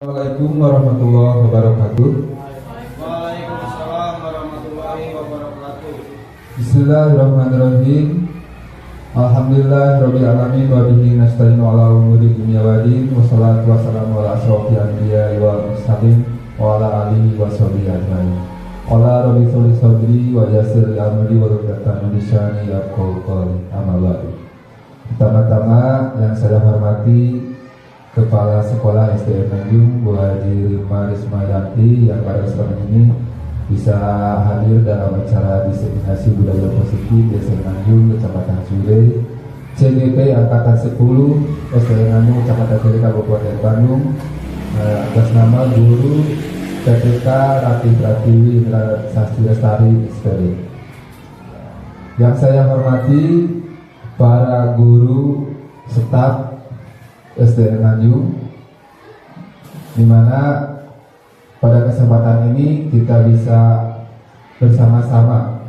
Assalamualaikum warahmatullahi wabarakatuh. Waalaikumsalam warahmatullahi wabarakatuh. Bismillahirrahmanirrahim. Alhamdulillah rabbil alamin wa bihi nasta'inu ala umuri dunya waddin. Wassalatu wassalamu ala asyrofil anbiya'i wal mursalin wa ala alihi wa sahbihi ajmain. Qala rabbi sholli sadri wa yassir li amri wa hlul lisani yafqahu qawli. Amma ba'du. Pertama-tama yang saya hormati Kepala Sekolah SDN Tanjung Bu Haji Risma Yanti yang pada kesempatan ini bisa hadir dalam acara diseminasi budaya positif di SDN Tanjung Kecamatan Sule CGP Angkatan 10 SDN Tanjung Kecamatan Sule Kabupaten Bandung atas nama Guru PPK Rati Pratiwi Indra Sasti Lestari SPD. Yang saya hormati para guru, staf SDN Tanjung, di mana pada kesempatan ini kita bisa bersama-sama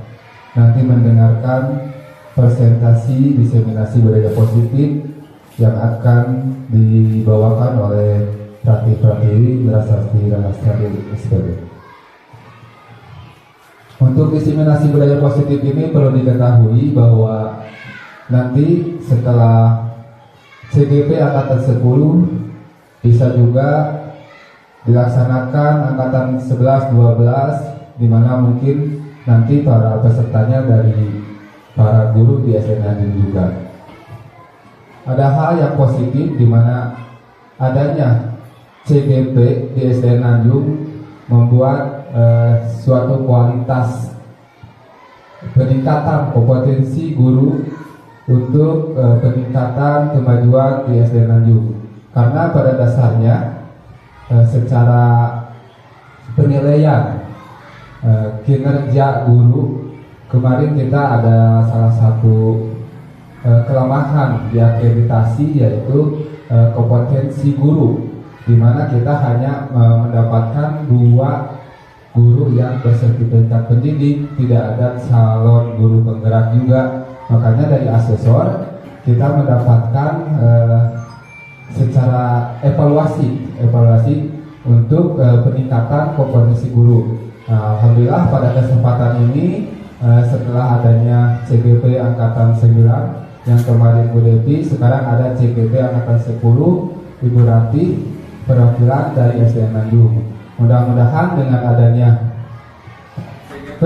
nanti mendengarkan presentasi diseminasi budaya positif yang akan dibawakan oleh Rati Pratiwi Indrasasti Lestari SPD. Untuk diseminasi budaya positif ini perlu diketahui bahwa nanti setelah CGP Angkatan 10 bisa juga dilaksanakan Angkatan 11-12, di mana mungkin nanti para pesertanya dari para guru di SDN Tanjung juga. Ada hal yang positif di mana adanya CGP di SDN Tanjung membuat suatu kualitas peningkatan kompetensi guru untuk peningkatan kemajuan di SDN Tanjung. Karena pada dasarnya secara penilaian kinerja guru, kemarin kita ada salah satu kelemahan di akreditasi, yaitu kompetensi guru, di mana kita hanya mendapatkan 2 guru yang bersertifikat pendidik, tidak ada calon guru penggerak juga. Makanya dari asesor kita mendapatkan secara evaluasi untuk peningkatan kompetensi guru. Alhamdulillah pada kesempatan ini setelah adanya CGP Angkatan 9 yang kemarin Bu Devi, sekarang ada CGP Angkatan 10 Ibu Rati perwakilan dari SDN Tanjung. Mudah-mudahan dengan adanya CGP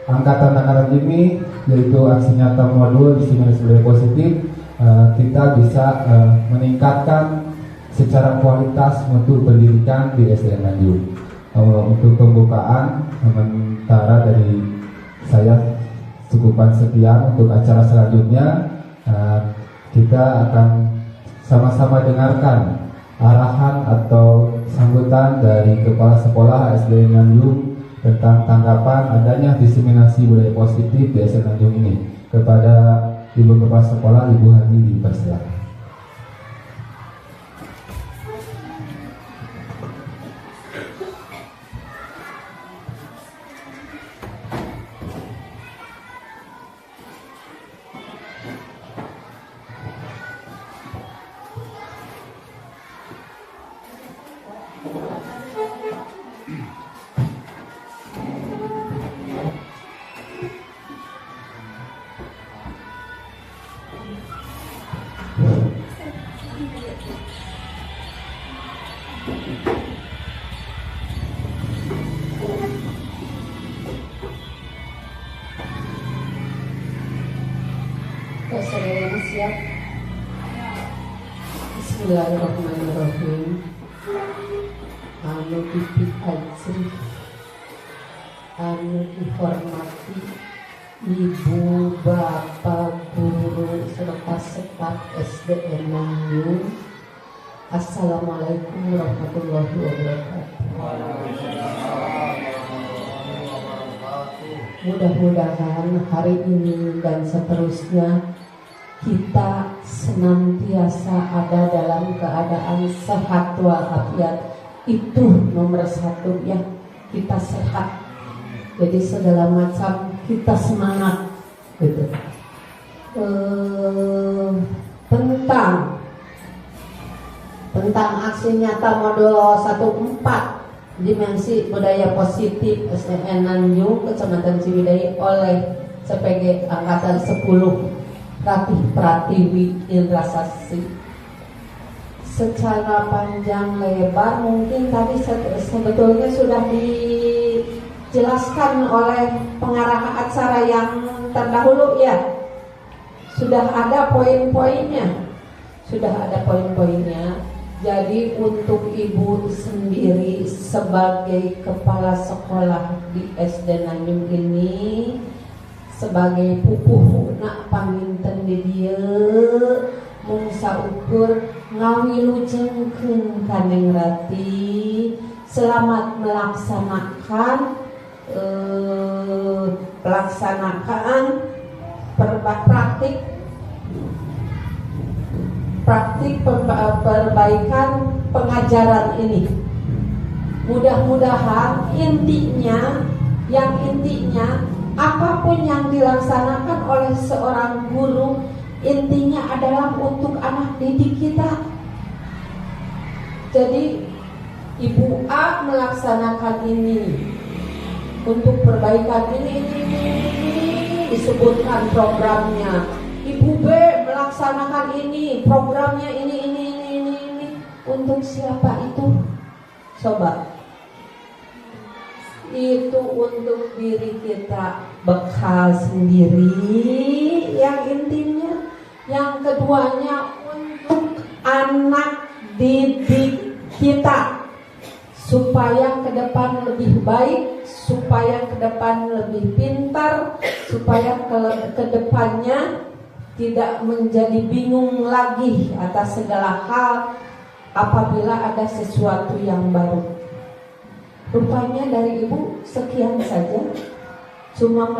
Angkatan ini, yaitu aksi nyata modul diseminasi budaya positif, kita bisa meningkatkan secara kualitas mutu pendidikan di SDN Tanjung. Untuk pembukaan sementara dari saya cukupan sekian. Untuk acara selanjutnya kita akan sama-sama dengarkan arahan atau sambutan dari Kepala Sekolah SDN Tanjung tentang tanggapan adanya diseminasi budaya positif di SDN Tanjung ini. Kepada Ibu Kepala Sekolah, Ibu Haji, dipersilakan. Saudara siap. Bismillahirrahmanirrahim. Anu dipikajri, anu dihormati Ibu, Bapak, Guru, serta staf SDN Tanjung. Assalamualaikum warahmatullahi wabarakatuh. Mudah-mudahan hari ini dan seterusnya kita senantiasa ada dalam keadaan sehat walafiat. Itu nomor 1 ya, kita sehat. Jadi segala macam kita semangat gitu. Tentang tentang aksi nyata modul 14 dimensi budaya positif SDN Nanjung Kecamatan Ciwidey oleh CPG Angkatan 10 Ratih Pratiwi Indrasasi. Secara panjang lebar mungkin tadi sebetulnya sudah dijelaskan oleh pengarah acara yang terdahulu ya. Sudah ada poin-poinnya. Jadi untuk ibu sendiri sebagai kepala sekolah di SD Nanjung ini, sebagai pupuh nak paminten di dieu mung saukur ngawilujengkeun Kaneng Rati selamat melaksanakan praktik perbaikan pengajaran ini. Mudah-mudahan intinya apapun yang dilaksanakan oleh seorang guru, intinya adalah untuk anak didik kita. Jadi Ibu A melaksanakan ini untuk perbaikan ini disebutkan programnya. Ibu B melaksanakan ini, programnya ini. Untuk siapa itu? Coba. Itu untuk diri kita, bekal sendiri yang intinya. Yang keduanya untuk anak didik kita, supaya ke depan lebih baik, supaya ke depan lebih pintar, supaya ke depannya tidak menjadi bingung lagi atas segala hal apabila ada sesuatu yang baru. Rupanya dari Ibu sekian saja, cuma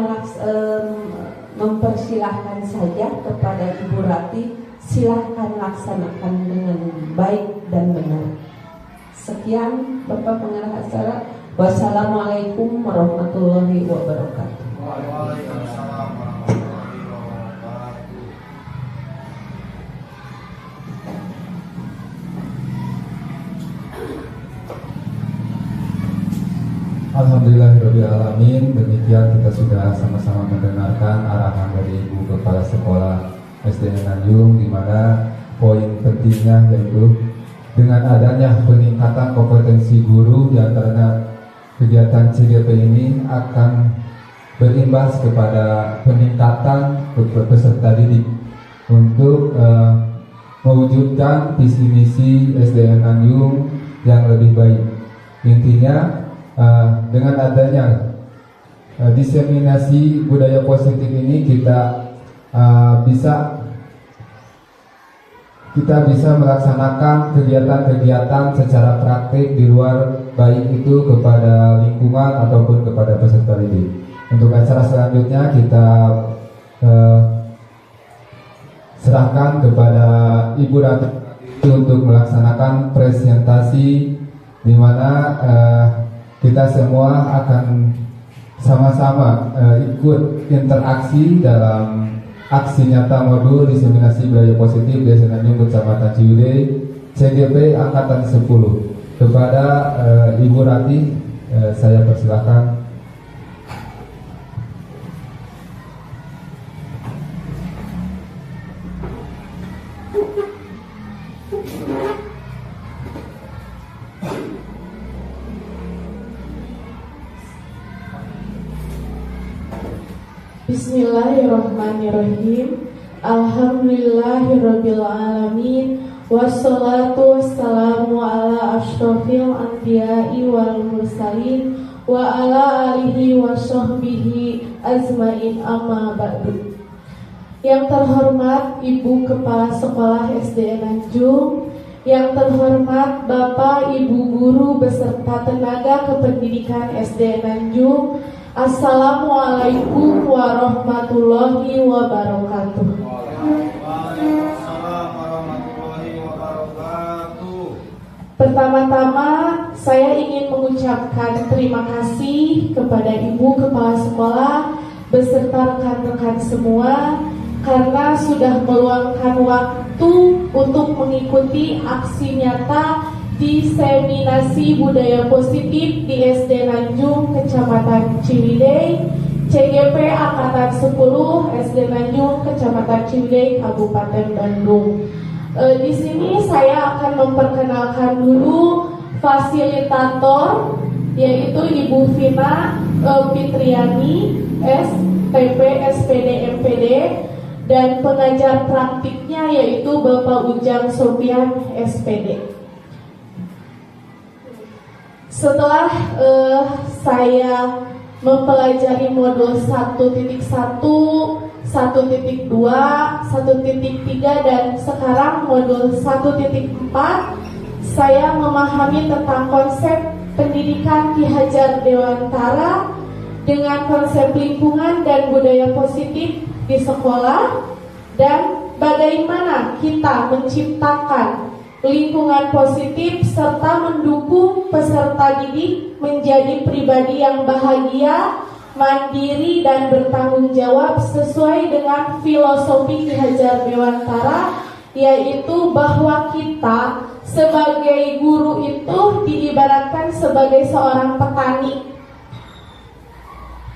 mempersilahkan saja kepada Ibu Rati, silahkan laksanakan dengan baik dan benar. Sekian Bapak pengarah acara. Wassalamualaikum warahmatullahi wabarakatuh. Waalaikumsalam warahmatullahi wabarakatuh. Alhamdulillahirrahmanirrahim. Demikian kita sudah sama-sama mendengarkan arahan dari Ibu Kepala Sekolah SDN Nanjung, di mana poin pentingnya yaitu dengan adanya peningkatan kompetensi guru, di antaranya kegiatan CGP ini akan berimbas kepada peningkatan peserta didik untuk mewujudkan visi misi SDN Nanjung yang lebih baik. Intinya dengan adanya diseminasi budaya positif ini kita bisa melaksanakan kegiatan-kegiatan secara praktik di luar, baik itu kepada lingkungan ataupun kepada peserta didik. Untuk acara selanjutnya kita serahkan kepada Ibu Rati untuk melaksanakan presentasi, di mana kita semua akan sama-sama ikut interaksi dalam aksi nyata modul diseminasi budaya positif Desa Nanjung Kecamatan Ciwidey CGP Angkatan 10. Kepada Ibu Rati saya persilakan. Bismillahirrahmanirrahim. Alhamdulillahirabbil alamin. Wassalatu wassalamu ala asyrofil anbiya'i wal mursalin wa ala alihi wa sahbihi azmain, amma ba'du. Yang terhormat Ibu Kepala Sekolah SDN Nanjung, yang terhormat Bapak Ibu Guru beserta tenaga kependidikan SDN Nanjung, Assalamualaikum warahmatullahi wabarakatuh. Waalaikumsalam warahmatullahi wabarakatuh. Pertama-tama saya ingin mengucapkan terima kasih kepada Ibu Kepala Sekolah beserta rekan-rekan semua karena sudah meluangkan waktu untuk mengikuti aksi nyata diseminasi budaya positif di SD Nanjung, Kecamatan Ciwidey, CGP Angkatan 10, SD Nanjung, Kecamatan Ciwidey, Kabupaten Bandung. Di sini saya akan memperkenalkan dulu fasilitator, yaitu Ibu Vina Fitriani, SPP, SPD, MPD, dan pengajar praktiknya yaitu Bapak Ujang Sofian, SPD. Setelah saya mempelajari modul 1.1, 1.2, 1.3 dan sekarang modul 1.4, saya memahami tentang konsep pendidikan Ki Hajar Dewantara dengan konsep lingkungan dan budaya positif di sekolah, dan bagaimana kita menciptakan lingkungan positif serta mendukung peserta didik menjadi pribadi yang bahagia, mandiri, dan bertanggung jawab sesuai dengan filosofi Ki Hajar Dewantara, yaitu bahwa kita sebagai guru itu diibaratkan sebagai seorang petani.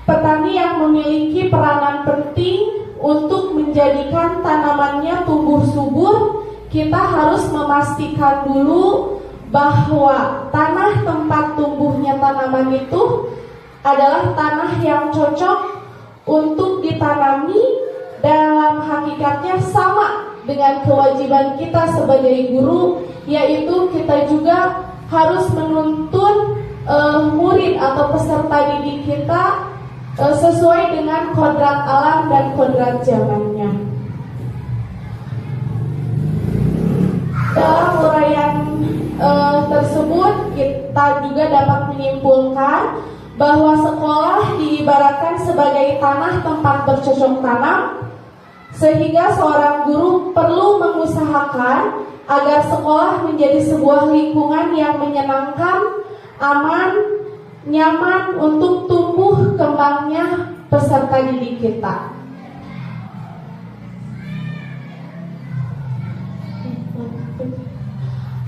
Petani yang memiliki peranan penting untuk menjadikan tanamannya tumbuh subur. Kita harus memastikan dulu bahwa tanah tempat tumbuhnya tanaman itu adalah tanah yang cocok untuk ditanami. Dalam hakikatnya sama dengan kewajiban kita sebagai guru, yaitu kita juga harus menuntun murid atau peserta didik kita sesuai dengan kodrat alam dan kodrat zamannya. Dalam uraian tersebut kita juga dapat menyimpulkan bahwa sekolah diibaratkan sebagai tanah tempat bercocok tanam, sehingga seorang guru perlu mengusahakan agar sekolah menjadi sebuah lingkungan yang menyenangkan, aman, nyaman untuk tumbuh kembangnya peserta didik kita.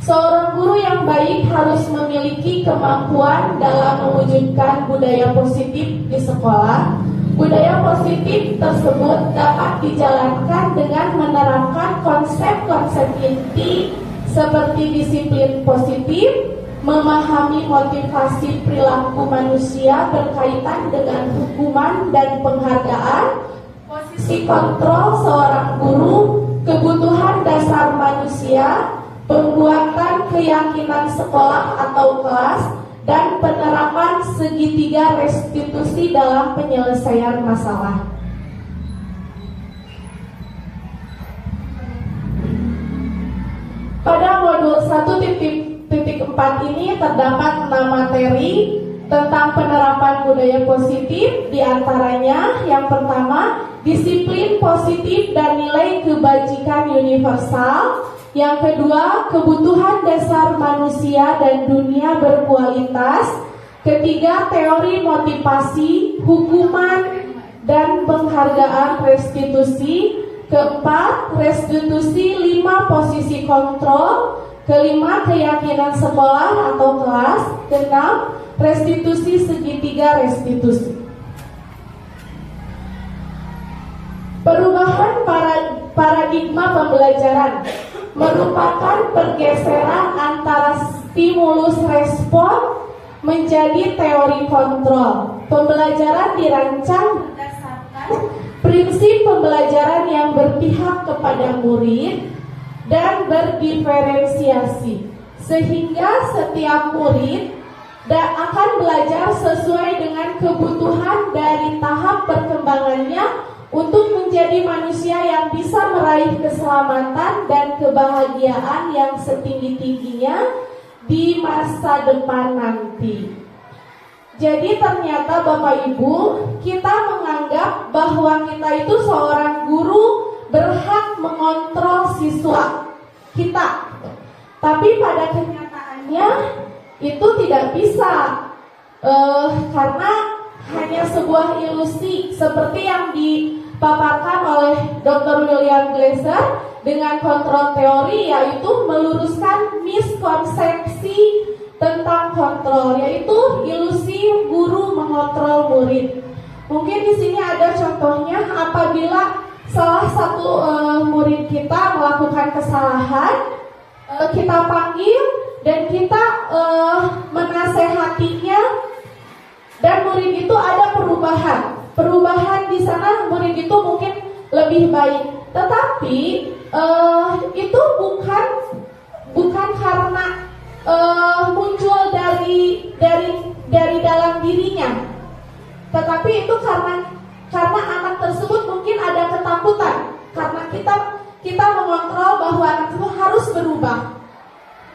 Seorang guru yang baik harus memiliki kemampuan dalam mewujudkan budaya positif di sekolah. Budaya positif tersebut dapat dijalankan dengan menerapkan konsep-konsep inti seperti disiplin positif, memahami motivasi perilaku manusia berkaitan dengan hukuman dan penghargaan, posisi kontrol seorang guru, kebutuhan dasar manusia, pembuatan keyakinan sekolah atau kelas, dan penerapan segitiga restitusi dalam penyelesaian masalah. Pada modul 1.4 ini terdapat 6 materi tentang penerapan budaya positif, diantaranya yang pertama, disiplin positif dan nilai kebajikan universal. Yang kedua, kebutuhan dasar manusia dan dunia berkualitas. Ketiga, teori motivasi, hukuman, dan penghargaan restitusi. Keempat, restitusi 5 posisi kontrol. Kelima, keyakinan sekolah atau kelas. Keenam, restitusi segitiga restitusi. Perubahan paradigma pembelajaran merupakan pergeseran antara stimulus respon menjadi teori kontrol. Pembelajaran dirancang berdasarkan prinsip pembelajaran yang berpihak kepada murid dan berdiferensiasi, sehingga setiap murid akan belajar sesuai dengan kebutuhan dari tahap perkembangannya untuk menjadi manusia yang bisa meraih keselamatan dan kebahagiaan yang setinggi-tingginya di masa depan nanti. Jadi ternyata Bapak Ibu, kita menganggap bahwa kita itu seorang guru berhak mengontrol siswa kita. Tapi pada kenyataannya itu tidak bisa, karena hanya sebuah ilusi seperti yang dipaparkan oleh Dr. William Glasser dengan kontrol teori, yaitu meluruskan miskonsepsi tentang kontrol, yaitu ilusi guru mengontrol murid. Mungkin di sini ada contohnya, apabila salah satu murid kita melakukan kesalahan, kita panggil dan kita menasehatinya, dan murid itu ada perubahan di sana, murid itu mungkin lebih baik, tetapi itu bukan karena muncul dari dalam dirinya, tetapi itu karena anak tersebut mungkin ada ketakutan, karena kita mengontrol bahwa anak itu harus berubah.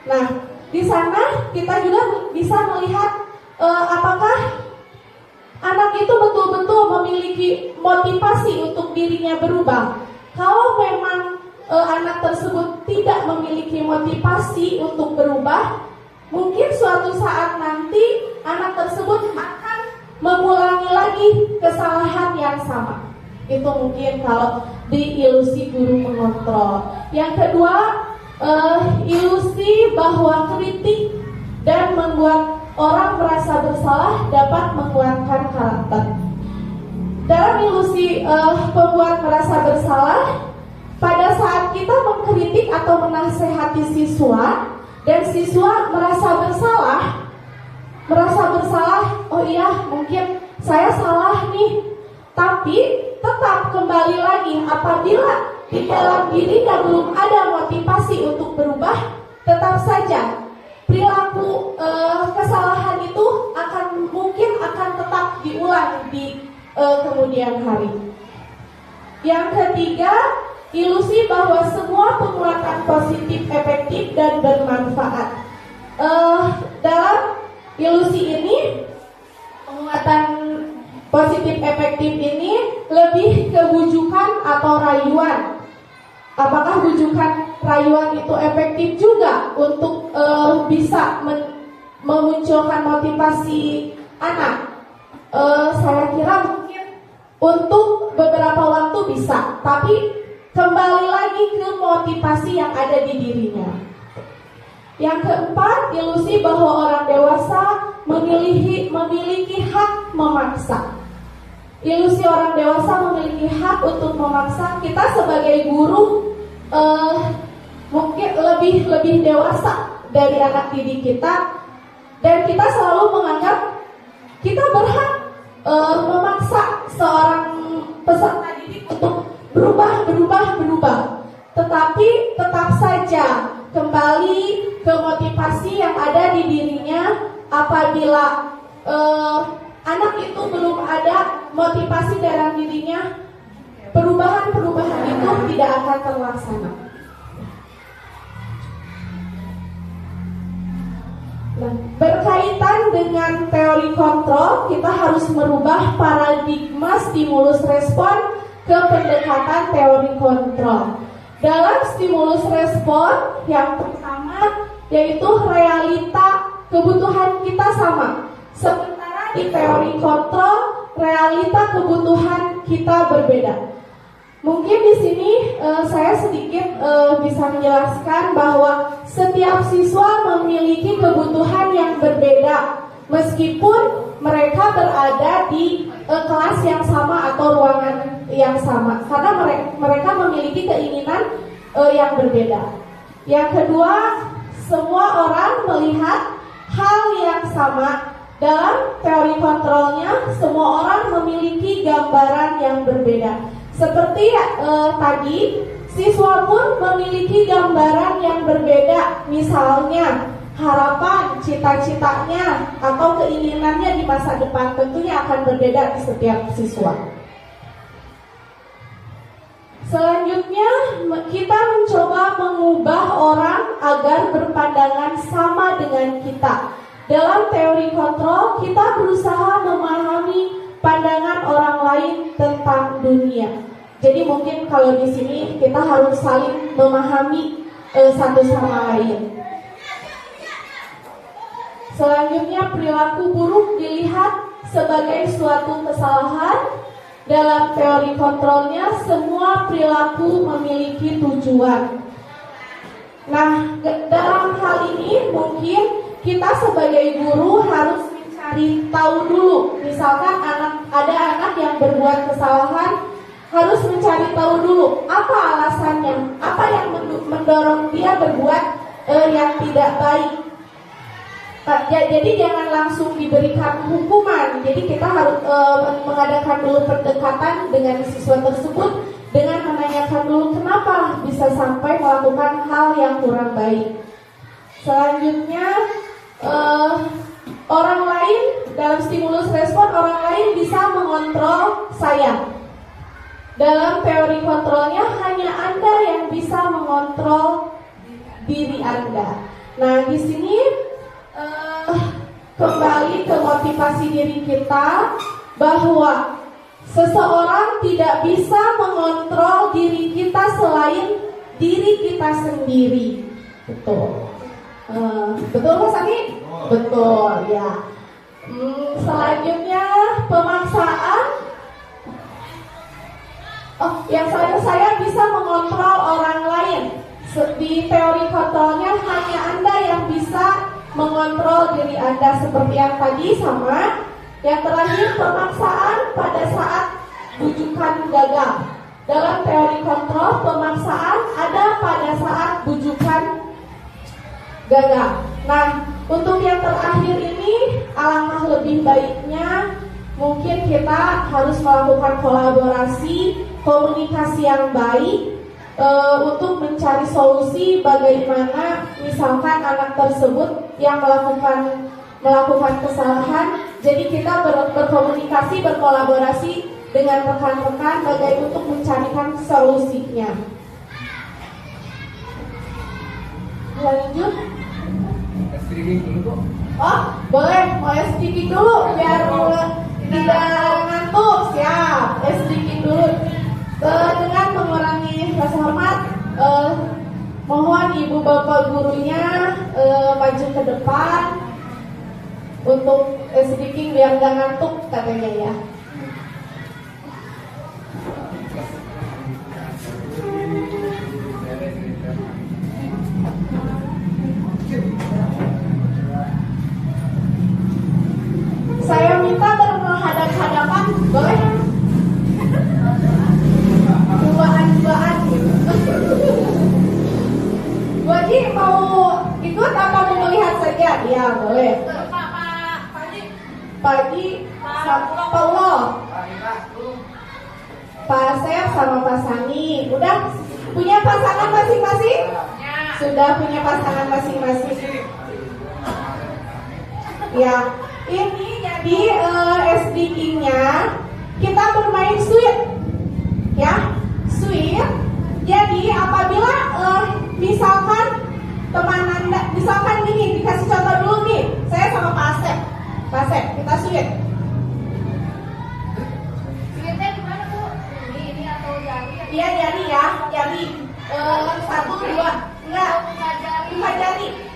Nah, di sana kita juga bisa melihat apakah anak itu betul-betul memiliki motivasi untuk dirinya berubah. Kalau memang anak tersebut tidak memiliki motivasi untuk berubah, mungkin suatu saat nanti anak tersebut akan mengulangi lagi kesalahan yang sama. Itu mungkin kalau di ilusi guru mengontrol. Yang kedua, ilusi bahwa kritik dan membuat orang merasa bersalah dapat menguatkan karakter. Dalam ilusi pembuat merasa bersalah, pada saat kita mengkritik atau menasehati siswa dan siswa merasa bersalah, oh iya mungkin saya salah nih, tapi tetap kembali lagi, apabila di dalam dirinya belum ada motivasi untuk berubah, tetap saja perilaku kesalahan itu mungkin akan tetap diulang di kemudian hari. Yang ketiga, ilusi bahwa semua penguatan positif efektif dan bermanfaat. Dalam ilusi ini, penguatan positif efektif ini lebih ke bujukan atau rayuan. Apakah bujukan rayuan itu efektif juga untuk bisa memunculkan motivasi anak? Saya kira mungkin untuk beberapa waktu bisa, tapi kembali lagi ke motivasi yang ada di dirinya. Yang keempat, ilusi bahwa orang dewasa memiliki hak memaksa. Ilusi orang dewasa memiliki hak untuk memaksa. Kita sebagai guru mungkin lebih dewasa dari anak didik kita, dan kita selalu menganggap kita berhak memaksa seorang peserta didik untuk berubah. Tetapi tetap saja kembali ke motivasi yang ada di dirinya. Apabila anak itu belum ada motivasi dalam dirinya, perubahan itu tidak akan terlaksana. Nah, berkaitan dengan teori kontrol, kita harus merubah paradigma stimulus respon ke pendekatan teori kontrol. Dalam stimulus respon, yang pertama yaitu realita kebutuhan kita sama. Sementara di teori kontrol, realita kebutuhan kita berbeda. Mungkin di sini saya sedikit bisa menjelaskan bahwa setiap siswa memiliki kebutuhan yang berbeda, meskipun mereka berada di kelas yang sama atau ruangan yang sama, karena mereka memiliki keinginan yang berbeda. Yang kedua, semua orang melihat hal yang sama. Dalam teori kontrolnya, semua orang memiliki gambaran yang berbeda. Seperti tadi, siswa pun memiliki gambaran yang berbeda. Misalnya, harapan, cita-citanya, atau keinginannya di masa depan tentunya akan berbeda di setiap siswa. Selanjutnya, kita mencoba mengubah orang agar berpandangan sama dengan kita. Dalam teori kontrol, kita berusaha memahami pandangan orang lain tentang dunia. Jadi mungkin kalau di sini kita harus saling memahami satu sama lain. Selanjutnya, perilaku buruk dilihat sebagai suatu kesalahan. Dalam teori kontrolnya, semua perilaku memiliki tujuan. Nah, dalam hal ini mungkin kita sebagai guru harus mencari tahu dulu. Misalkan ada anak yang berbuat kesalahan, harus mencari tahu dulu apa alasannya, apa yang mendorong dia berbuat yang tidak baik. Jadi jangan langsung diberikan hukuman. Jadi kita harus mengadakan dulu pendekatan dengan siswa tersebut dengan menanyakan dulu kenapa bisa sampai melakukan hal yang kurang baik. Selanjutnya orang lain dalam stimulus respon, orang lain bisa mengontrol saya. Dalam teori kontrolnya hanya Anda yang bisa mengontrol diri Anda. Nah, di sini kembali ke motivasi diri kita bahwa seseorang tidak bisa mengontrol diri kita selain diri kita sendiri. Betul. Betul Mas Ani? Betul ya. Selanjutnya pemaksaan. Yang saya bisa mengontrol orang lain. Di teori kontrolnya hanya Anda yang bisa mengontrol diri Anda, seperti yang tadi sama. Yang terakhir pemaksaan pada saat bujukan gagal. Dalam teori kontrol pemaksaan ada pada saat bujukan gagal. Nah, untuk yang terakhir ini alangkah lebih baiknya mungkin kita harus melakukan kolaborasi, komunikasi yang baik untuk mencari solusi bagaimana misalkan anak tersebut yang melakukan kesalahan. Jadi kita berkomunikasi, berkolaborasi dengan rekan-rekan bagaimana untuk mencarikan solusinya. Lanjut. Oh, boleh. Mau speaking dulu biar tidak ngantuk. Siap. Speaking dulu. Dengan mengurangi rasa hormat, mohon ibu bapak gurunya maju ke depan untuk speaking biar gak ngantuk katanya ya. Saya minta berhadap-hadapan, boleh? Duaan gitu. Bu Haji mau ikut apa mau melihat saja? Ya boleh. Pak Haji sama Pak Ulo, Pak Asep sama Pak Sani. Udah punya pasangan masing-masing? Sudah punya pasangan masing-masing. Ya, ini jadi SDK-nya kita bermain sweet, ya. Sweet. Jadi apabila misalkan teman Anda, misalkan gini, dikasih contoh dulu nih, saya sama Pak Asep. Pak Asep, kita sweet. Sweetnya gimana Bu? Ini atau jari? Iya jari ya, jari. 1, 2, enggak.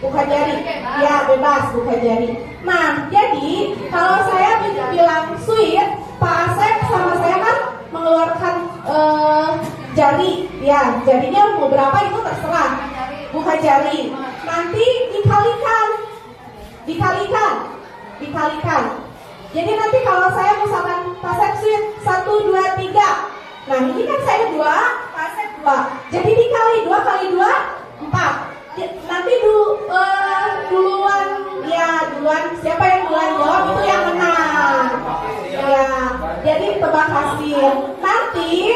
Buka jari. Ya bebas buka jari. Nah jadi kalau saya bilang sweet, Pak Asep sama saya kan mengeluarkan jari, ya jarinya mau berapa itu terserah. Buka jari. Nanti dikalikan. Jadi nanti kalau saya misalkan Pak Asep sweet 1, 2, 3. Nah ini kan saya 2, Pak Asep 2. Jadi dikali 2 kali 2, 4. Nanti duluan siapa yang duluan jawab itu yang menang. Ya, jadi tebak hasil. Nanti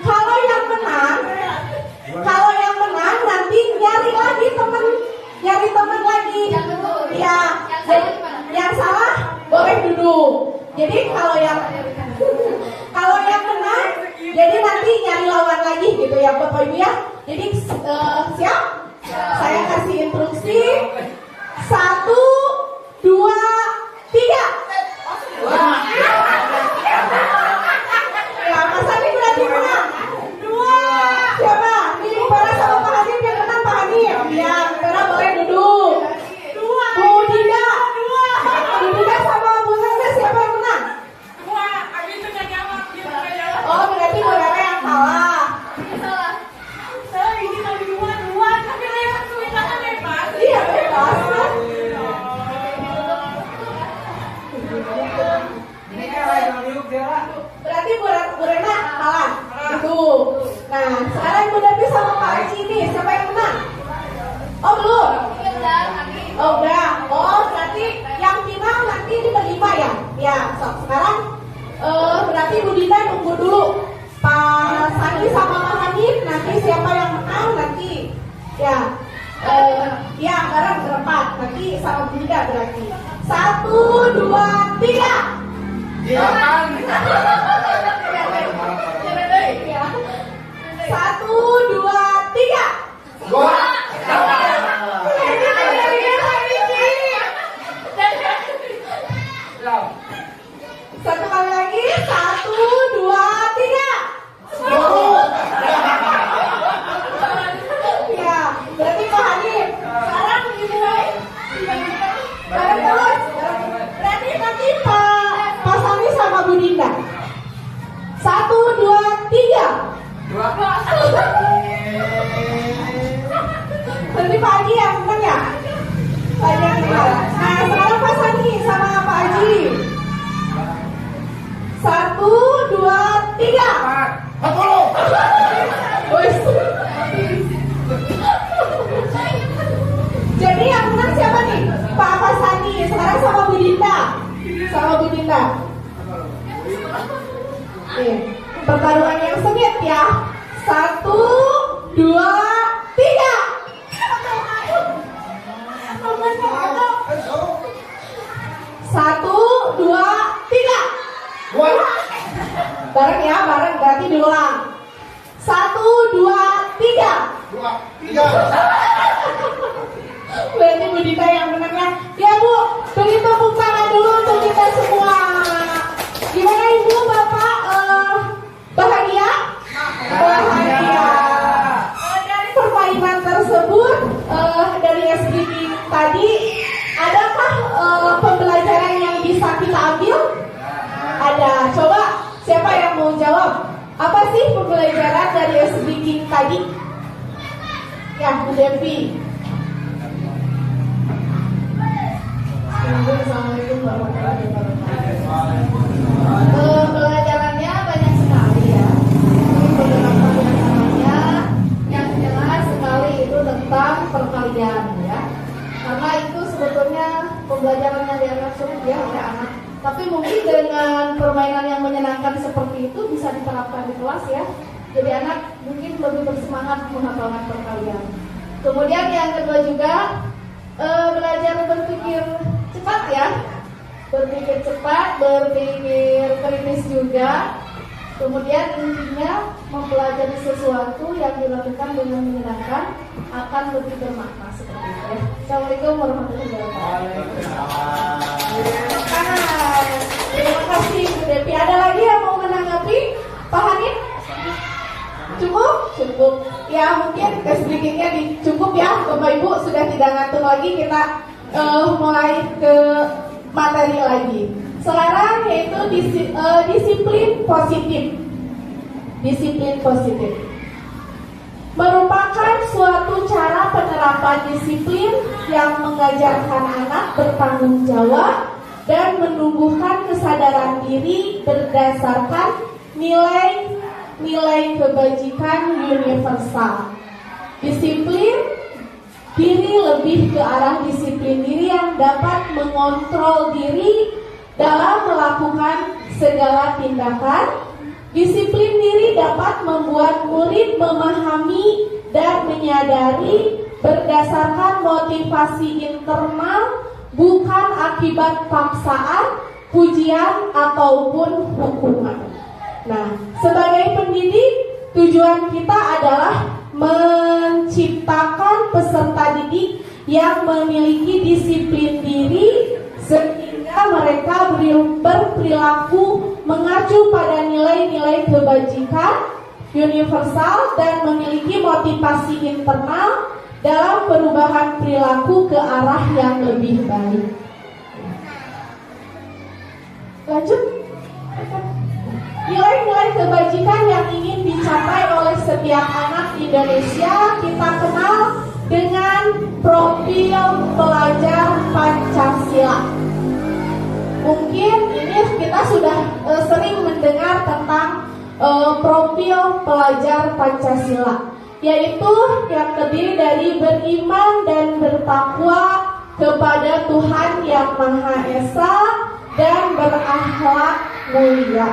kalau yang menang nanti nyari teman lagi. Ya, yang salah boleh duduk. Jadi kalau yang menang, jadi nanti nyari lawan lagi gitu ya Bapak Ibu ya. Jadi siap? Saya kasih instruksi 1, 2, 3. Ya, Mas Hanif berarti menang. 2. Siapa? Ini Bara sama Pak Hanif yang menang, Pak Hanif. Ya, Bara boleh duduk. 2. Bu Dinda. Bu Dinda sama Bu Sese siapa yang menang? sama Bunda berarti. 1, 2, 3. Silakan. 1, 2, 3. Satu kali lagi. 1, 2, 3. Ya, berarti Pak Hanif. Sekarang dimulai. Bareng terus. Berarti nanti Pak Sani sama Bu Dinda. 1, 2, 3. Berarti Pak Haji yang menang ya? Pak Haji yang menang. Nah, sekarang Pak Sani sama Pak Haji. 1, 2, 3. 40. Jadi yang menang siapa nih? Pak Sani. Sekarang sama Bu Dinda. Sama Bu Dinda. Oke. Pertarungan yang sengit ya. 1, 2, 3. 1, 2, 3. Bareng ya, bareng berarti diulang. 1, 2, 3. 3. Berarti Bu Dita yang menangnya. Ya Bu, beri tepuk tangan dulu untuk kita semua. Gimana Ibu, Bapak? Bahagia? Bahagia. Dari permainan tersebut, dari SBG tadi, adakah pembelajaran yang bisa kita ambil? Ada. Coba, siapa yang mau jawab? Apa sih pembelajaran dari SBG tadi? Ya, Bu Devi. Assalamualaikum warahmatullahi wabarakatuh. Pelajarannya banyak sekali ya. Ini beberapa diantaranya yang jelas sekali itu tentang perkalian ya. Karena itu sebetulnya pembelajaran yang dianggap sulit ya oleh anak. Tapi mungkin dengan permainan yang menyenangkan seperti itu bisa diterapkan di kelas ya. Jadi anak mungkin lebih bersemangat menghafalkan perkalian. Kemudian yang kedua juga belajar berpikir cepat ya. Berpikir cepat, berpikir kritis juga. Kemudian intinya mempelajari sesuatu yang dilakukan dengan menyenangkan akan lebih bermakna seperti itu ya. Assalamualaikum warahmatullahi wabarakatuh. Terima kasih Bu Devi. Ada lagi yang mau menanggapi? Pak Hanif? Cukup? Cukup. Ya mungkin sedikitnya cukup ya Bapak Ibu, sudah tidak ngantuk lagi. Kita mulai ke materi lagi. Sekarang yaitu disiplin positif. Disiplin positif merupakan suatu cara penerapan disiplin yang mengajarkan anak bertanggung jawab dan menumbuhkan kesadaran diri berdasarkan nilai kebajikan universal. Disiplin diri lebih ke arah disiplin diri yang dapat mengontrol diri dalam melakukan segala tindakan. Disiplin diri dapat membuat murid memahami dan menyadari berdasarkan motivasi internal, bukan akibat paksaan, pujian, ataupun hukuman. Nah, sebagai pendidik, tujuan kita adalah menciptakan peserta didik yang memiliki disiplin diri sehingga mereka berperilaku mengacu pada nilai-nilai kebajikan universal dan memiliki motivasi internal dalam perubahan perilaku ke arah yang lebih baik. Lanjut. Nilai-nilai kebajikan yang ingin dicapai oleh setiap anak Indonesia kita kenal dengan profil pelajar Pancasila. Mungkin ini kita sudah sering mendengar tentang profil pelajar Pancasila, yaitu yang terdiri dari beriman dan bertakwa kepada Tuhan Yang Maha Esa dan berakhlak mulia.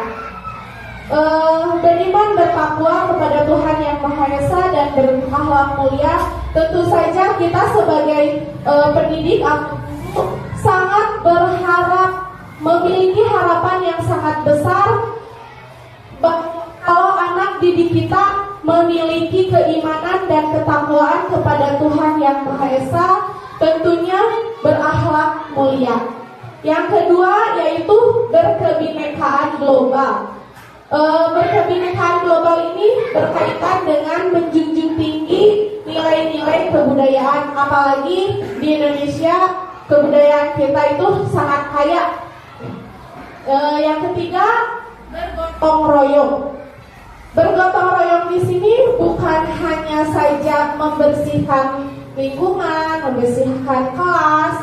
Beriman bertakwa kepada Tuhan Yang Maha Esa dan berakhlak mulia. Tentu saja kita sebagai pendidik memiliki harapan yang sangat besar kalau anak didik kita memiliki keimanan dan ketakwaan kepada Tuhan Yang Maha Esa, tentunya berakhlak mulia. Yang kedua yaitu berkebinekaan global. Berkebinekaan global ini berkaitan dengan menjunjung tinggi nilai-nilai kebudayaan, apalagi di Indonesia kebudayaan kita itu sangat kaya. Yang ketiga, bergotong royong. Bergotong royong di sini bukan hanya saja membersihkan lingkungan, membersihkan kelas,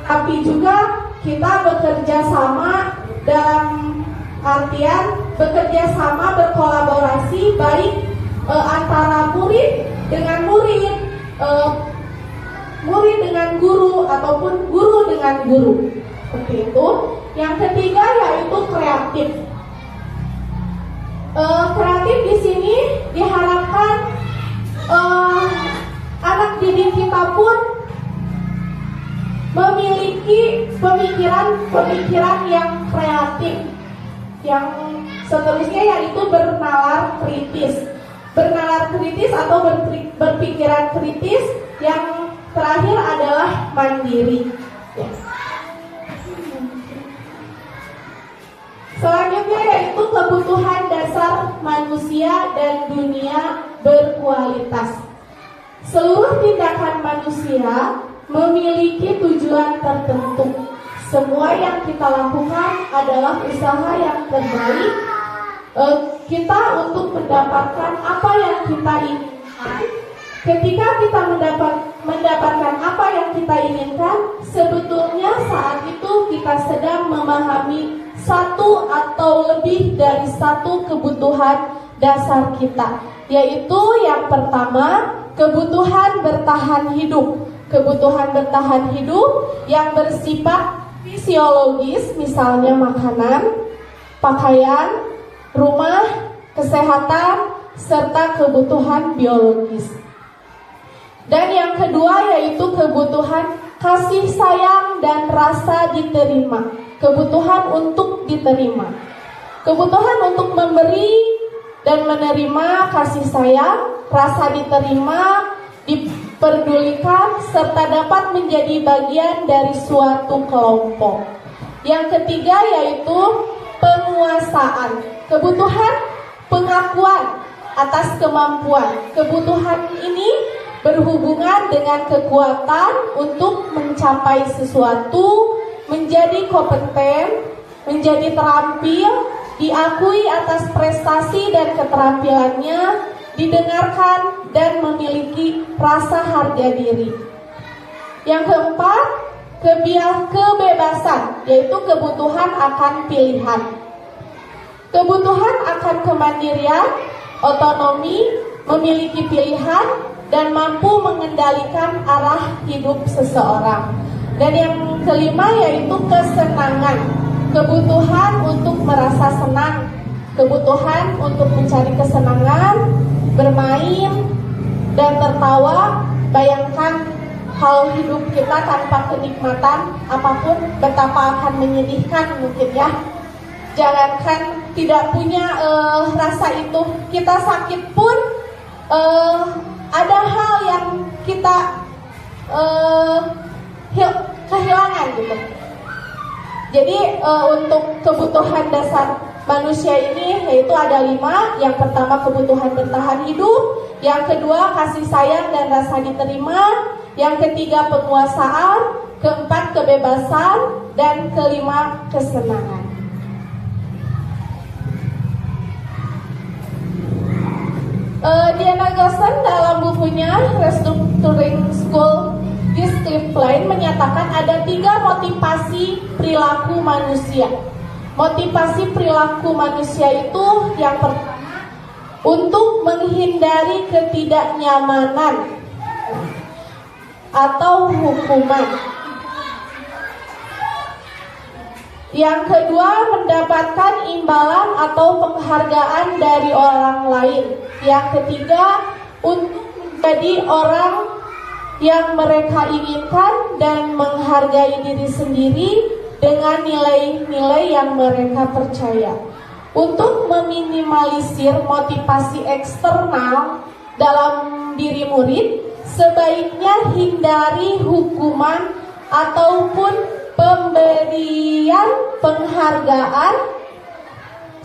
tapi juga kita bekerja sama dalam artian bekerja sama, berkolaborasi baik antara murid dengan murid, murid dengan guru ataupun guru dengan guru. Seperti itu. Yang ketiga yaitu kreatif. Kreatif di sini diharapkan anak didik kita pun memiliki pemikiran yang kreatif. Yang seterusnya yaitu bernalar kritis atau berpikiran kritis. Yang terakhir adalah mandiri. Ya. Selanjutnya yaitu kebutuhan dasar manusia dan dunia berkualitas. Seluruh tindakan manusia memiliki tujuan tertentu. Semua yang kita lakukan adalah usaha yang terbaik kita untuk mendapatkan apa yang kita inginkan. Ketika kita mendapatkan apa yang kita inginkan, sebetulnya saat itu kita sedang memahami satu atau lebih dari satu kebutuhan dasar kita, yaitu yang pertama, kebutuhan bertahan hidup. Kebutuhan bertahan hidup yang bersifat fisiologis, misalnya makanan, pakaian, rumah, kesehatan, serta kebutuhan biologis. Dan yang kedua yaitu kebutuhan kasih sayang dan rasa diterima. Kebutuhan untuk diterima. Kebutuhan untuk memberi dan menerima kasih sayang, rasa diterima, diperdulikan, serta dapat menjadi bagian dari suatu kelompok. Yang ketiga yaitu penguasaan. Kebutuhan pengakuan atas kemampuan. Kebutuhan ini berhubungan dengan kekuatan untuk mencapai sesuatu, menjadi kompeten, menjadi terampil, diakui atas prestasi dan keterampilannya, didengarkan dan memiliki rasa harga diri. Yang keempat, kebebasan, yaitu kebutuhan akan pilihan. Kebutuhan akan kemandirian, otonomi, memiliki pilihan, dan mampu mengendalikan arah hidup seseorang. Dan yang kelima yaitu kesenangan. Kebutuhan untuk merasa senang, kebutuhan untuk mencari kesenangan, bermain, dan tertawa. Bayangkan hal hidup kita tanpa kenikmatan apapun, betapa akan menyedihkan mungkin ya. Jangankan tidak punya rasa itu, kita sakit pun ada hal yang kita kehilangan gitu. Jadi untuk kebutuhan dasar manusia ini yaitu ada 5. Yang pertama kebutuhan bertahan hidup, yang kedua kasih sayang dan rasa diterima, yang ketiga penguasaan, keempat kebebasan, dan kelima kesenangan. Diana Gosson dalam bukunya Restructuring School Discipline menyatakan ada 3 motivasi perilaku manusia. Motivasi perilaku manusia itu yang pertama untuk menghindari ketidaknyamanan atau hukuman. Yang kedua, mendapatkan imbalan atau penghargaan dari orang lain. Yang ketiga, untuk menjadi orang yang mereka inginkan dan menghargai diri sendiri dengan nilai-nilai yang mereka percaya. Untuk meminimalisir motivasi eksternal dalam diri murid, sebaiknya hindari hukuman ataupun pemberian penghargaan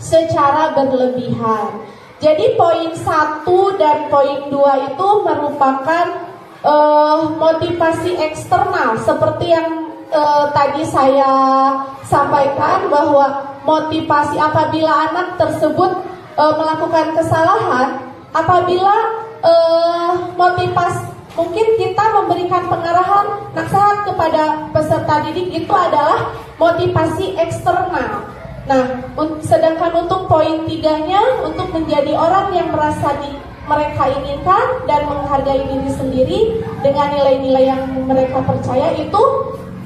secara berlebihan. Jadi poin 1 dan poin 2 itu merupakan motivasi eksternal, seperti yang tadi saya sampaikan, bahwa motivasi apabila anak tersebut melakukan kesalahan, apabila motivasi, mungkin kita memberikan pengarahan nasihat kepada peserta didik itu adalah motivasi eksternal. Nah, sedangkan untuk poin 3-nya, untuk menjadi orang yang merasa mereka inginkan dan menghargai diri sendiri dengan nilai-nilai yang mereka percaya, itu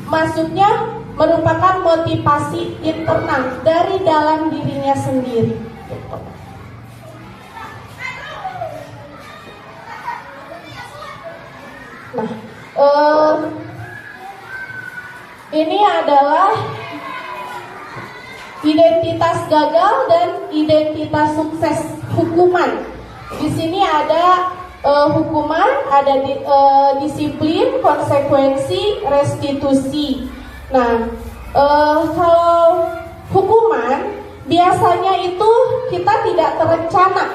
maksudnya merupakan motivasi internal dari dalam dirinya sendiri. Nah, ini adalah identitas gagal dan identitas sukses hukuman. Di sini ada hukuman, ada disiplin, konsekuensi, restitusi. Nah, kalau hukuman biasanya itu kita tidak terencana.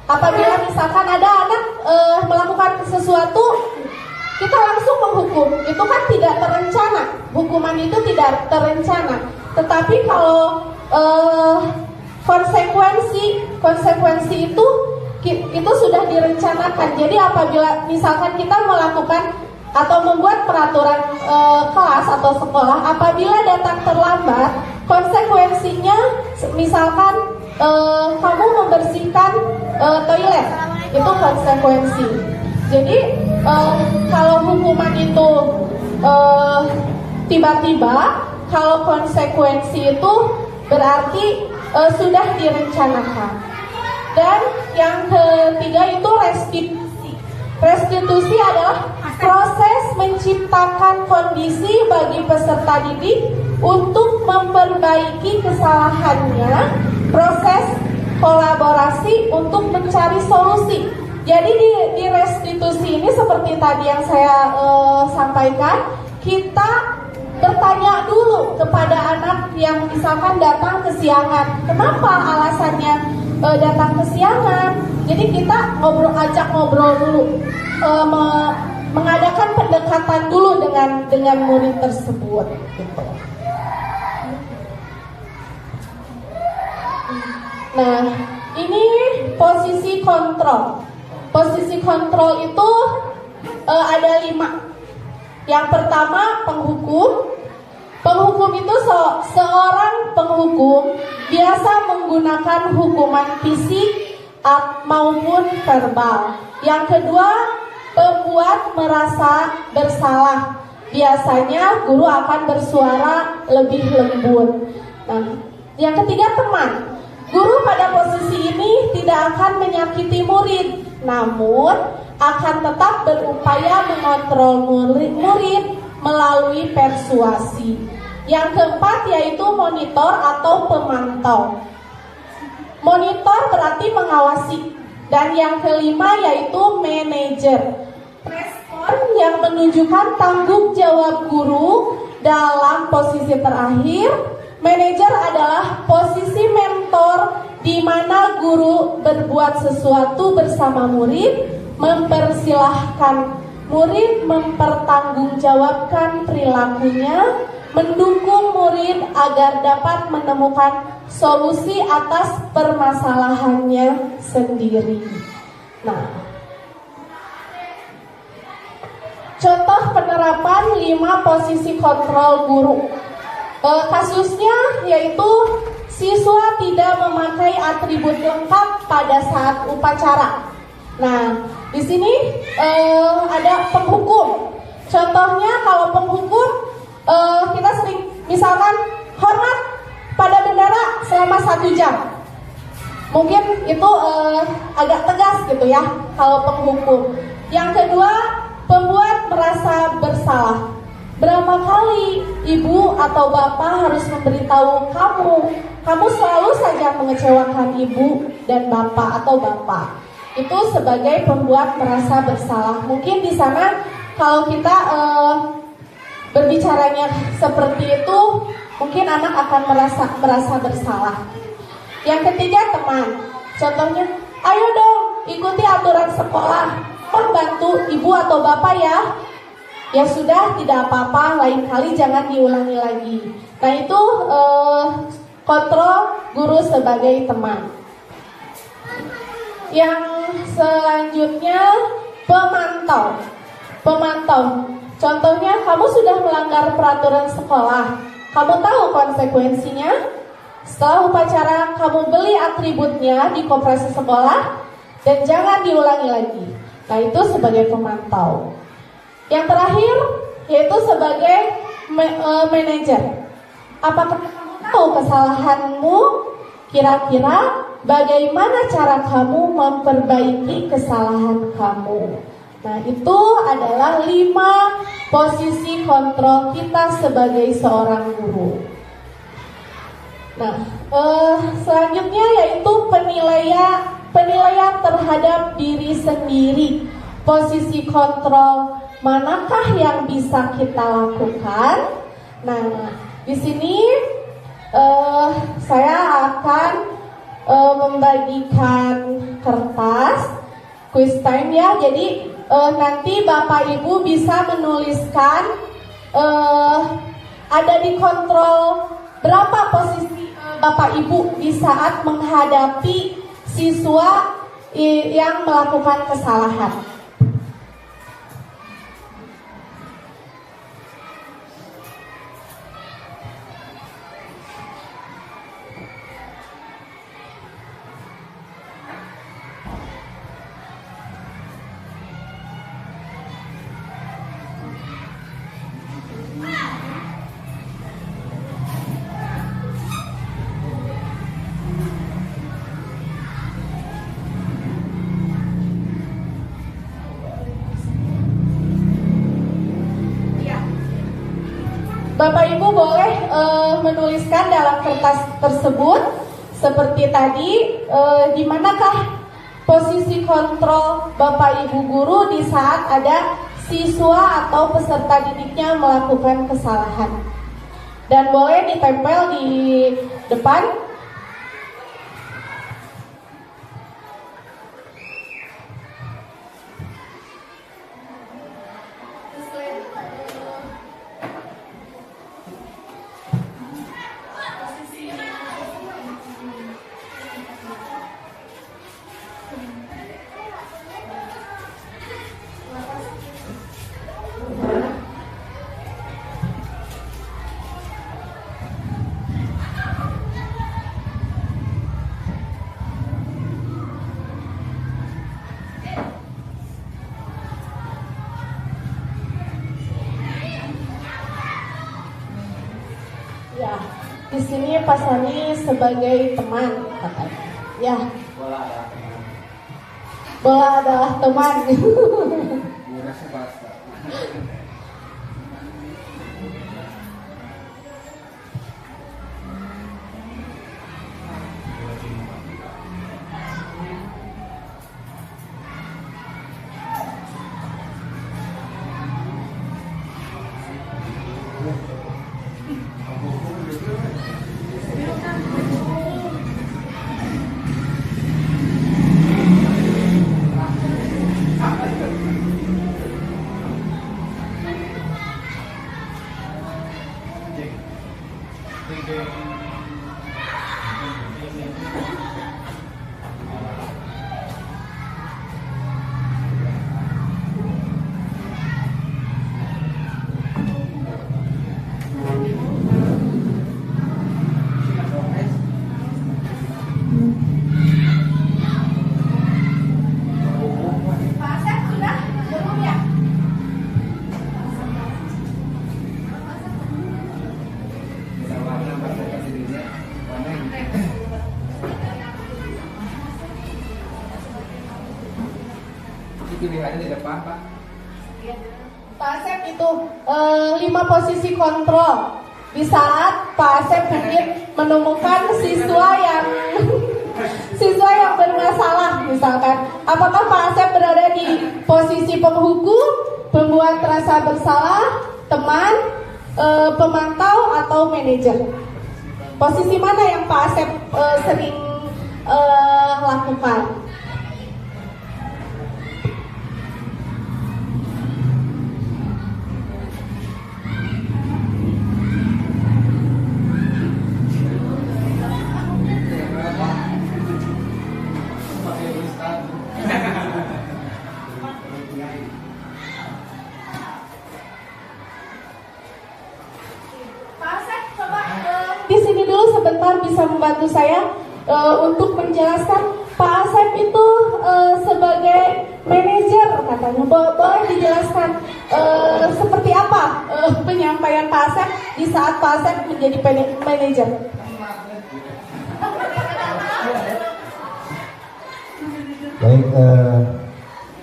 Apabila misalkan ada anak melakukan sesuatu, kita langsung menghukum, itu kan tidak terencana. Hukuman itu tidak terencana. Tetapi kalau konsekuensi itu sudah direncanakan. Jadi apabila misalkan kita melakukan atau membuat peraturan kelas atau sekolah, apabila datang terlambat, konsekuensinya misalkan kamu membersihkan toilet, itu konsekuensi. Jadi kalau hukuman itu tiba-tiba, kalau konsekuensi itu berarti sudah direncanakan. Dan yang ketiga itu restitusi. Restitusi adalah proses menciptakan kondisi bagi peserta didik untuk memperbaiki kesalahannya, proses kolaborasi untuk mencari solusi. Jadi di restitusi ini seperti tadi yang saya sampaikan, kita bertanya dulu kepada anak yang misalkan datang kesiangan, kenapa alasannya datang kesiangan. Jadi kita ajak ngobrol dulu, mengadakan pendekatan dulu dengan murid tersebut. Gitu. Nah, ini posisi kontrol. Posisi kontrol itu ada 5. Yang pertama, penghukum. Penghukum itu seorang penghukum biasa menggunakan hukuman fisik maupun verbal. Yang kedua, pembuat merasa bersalah. Biasanya guru akan bersuara lebih lembut. Nah, yang ketiga, teman. Guru pada posisi ini tidak akan menyakiti murid, namun akan tetap berupaya mengontrol murid melalui persuasi. Yang keempat yaitu monitor atau pemantau. Monitor berarti mengawasi. Dan yang kelima yaitu manajer. Respon yang menunjukkan tanggung jawab guru dalam posisi terakhir. Manajer adalah posisi mentor di mana guru berbuat sesuatu bersama murid, mempersilahkan murid mempertanggungjawabkan perilakunya, mendukung murid agar dapat menemukan solusi atas permasalahannya sendiri. Nah, contoh penerapan 5 posisi kontrol guru. Kasusnya yaitu siswa tidak memakai atribut lengkap pada saat upacara. Nah, di sini ada penghukum. Contohnya kalau penghukum, kita sering misalkan hormat pada bendera selama 1 jam. Mungkin itu agak tegas gitu ya kalau penghukum. Yang kedua, pembuat merasa bersalah. Berapa kali ibu atau bapak harus memberitahu kamu selalu saja mengecewakan ibu dan bapak atau bapak. Itu sebagai pembuat merasa bersalah. Mungkin di sana kalau kita berbicaranya seperti itu, mungkin anak akan merasa bersalah. Yang ketiga, teman. Contohnya, ayo dong ikuti aturan sekolah, bantu ibu atau bapak ya. Ya sudah, tidak apa-apa, lain kali jangan diulangi lagi. Nah itu kontrol guru sebagai teman. Yang selanjutnya, pemantau. Contohnya, kamu sudah melanggar peraturan sekolah, kamu tahu konsekuensinya. Setelah upacara, kamu beli atributnya di koperasi sekolah dan jangan diulangi lagi. Nah itu sebagai pemantau. Yang terakhir yaitu sebagai manajer. Apakah kamu tahu kesalahanmu? Kira-kira bagaimana cara kamu memperbaiki kesalahan kamu? Nah itu adalah 5 posisi kontrol kita sebagai seorang guru. Nah selanjutnya yaitu penilaian terhadap diri sendiri. Posisi kontrol manakah yang bisa kita lakukan? Nah, di sini saya akan membagikan kertas quiz time ya. Jadi nanti Bapak Ibu bisa menuliskan ada di kontrol berapa posisi Bapak Ibu di saat menghadapi siswa yang melakukan kesalahan. Bapak Ibu boleh menuliskan dalam kertas tersebut seperti tadi, di manakah posisi kontrol Bapak Ibu guru di saat ada siswa atau peserta didiknya melakukan kesalahan. Dan boleh ditempel di depan. Ya, di sini Pak Sani sebagai teman katanya. Ya. Bola adalah teman. Pilihannya di depan, Pak. Pak Asep itu 5 posisi kontrol. Di saat Pak Asep ingin menemukan siswa yang bermasalah, misalkan, apakah Pak Asep berada di posisi penghukum, pembuat rasa bersalah, teman, pemantau, atau manajer? Posisi mana yang Pak Asep sering lakukan? Di sini dulu sebentar, bisa membantu saya untuk menjelaskan Pak Asep itu sebagai manajer, katanya. Boleh dijelaskan seperti apa penyampaian Pak Asep di saat Pak Asep menjadi manajer? Baik,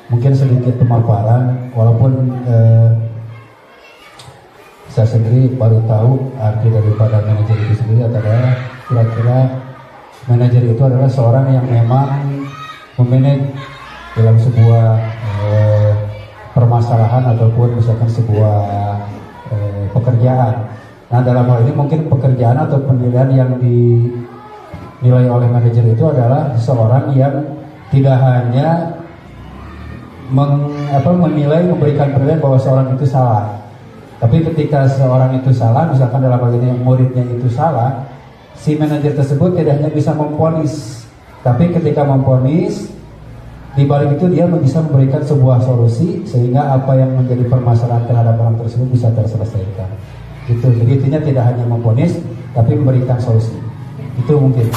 mungkin sedikit pemaparan, walaupun saya sendiri baru tahu arti daripada manajer itu sendiri adalah kira-kira manajer itu adalah seorang yang memang memanage dalam sebuah permasalahan ataupun misalkan sebuah pekerjaan. Nah, dalam hal ini mungkin pekerjaan atau penilaian yang dinilai oleh manajer itu adalah seorang yang tidak hanya menilai, memberikan penilaian bahwa seorang itu salah. Tapi ketika seorang itu salah, misalkan dalam hal ini muridnya itu salah, si manajer tersebut tidak hanya bisa memvonis, tapi ketika memvonis, di balik itu dia bisa memberikan sebuah solusi sehingga apa yang menjadi permasalahan terhadap orang tersebut bisa terselesaikan. Gitu. Jadi intinya tidak hanya memvonis, tapi memberikan solusi. Itu mungkin.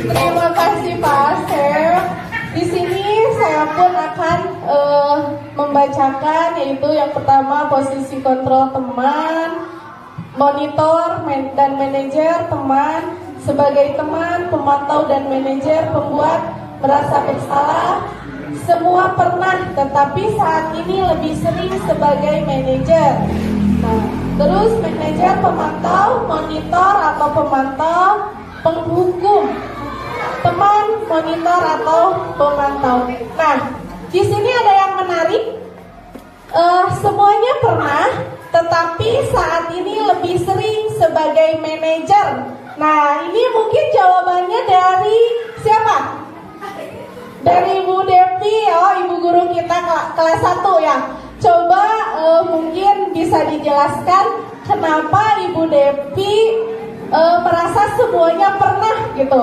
Terima kasih Pak Asep. Di sini saya pun akan membacakan, yaitu yang pertama posisi kontrol teman, monitor dan manajer teman, sebagai teman, pemantau dan manajer, pembuat merasa bersalah. Semua pernah, tetapi saat ini lebih sering sebagai manajer. Nah, terus manajer, pemantau, monitor atau pemantau, penghukum, teman, monitor atau pemantau. Nah, di sini ada yang menarik. Semuanya pernah, tetapi saat ini lebih sering sebagai manajer. Nah, ini mungkin jawabannya dari siapa? Dari Ibu Devi, Ibu guru kita kelas 1 ya. Coba mungkin bisa dijelaskan kenapa Ibu Devi merasa semuanya pernah gitu.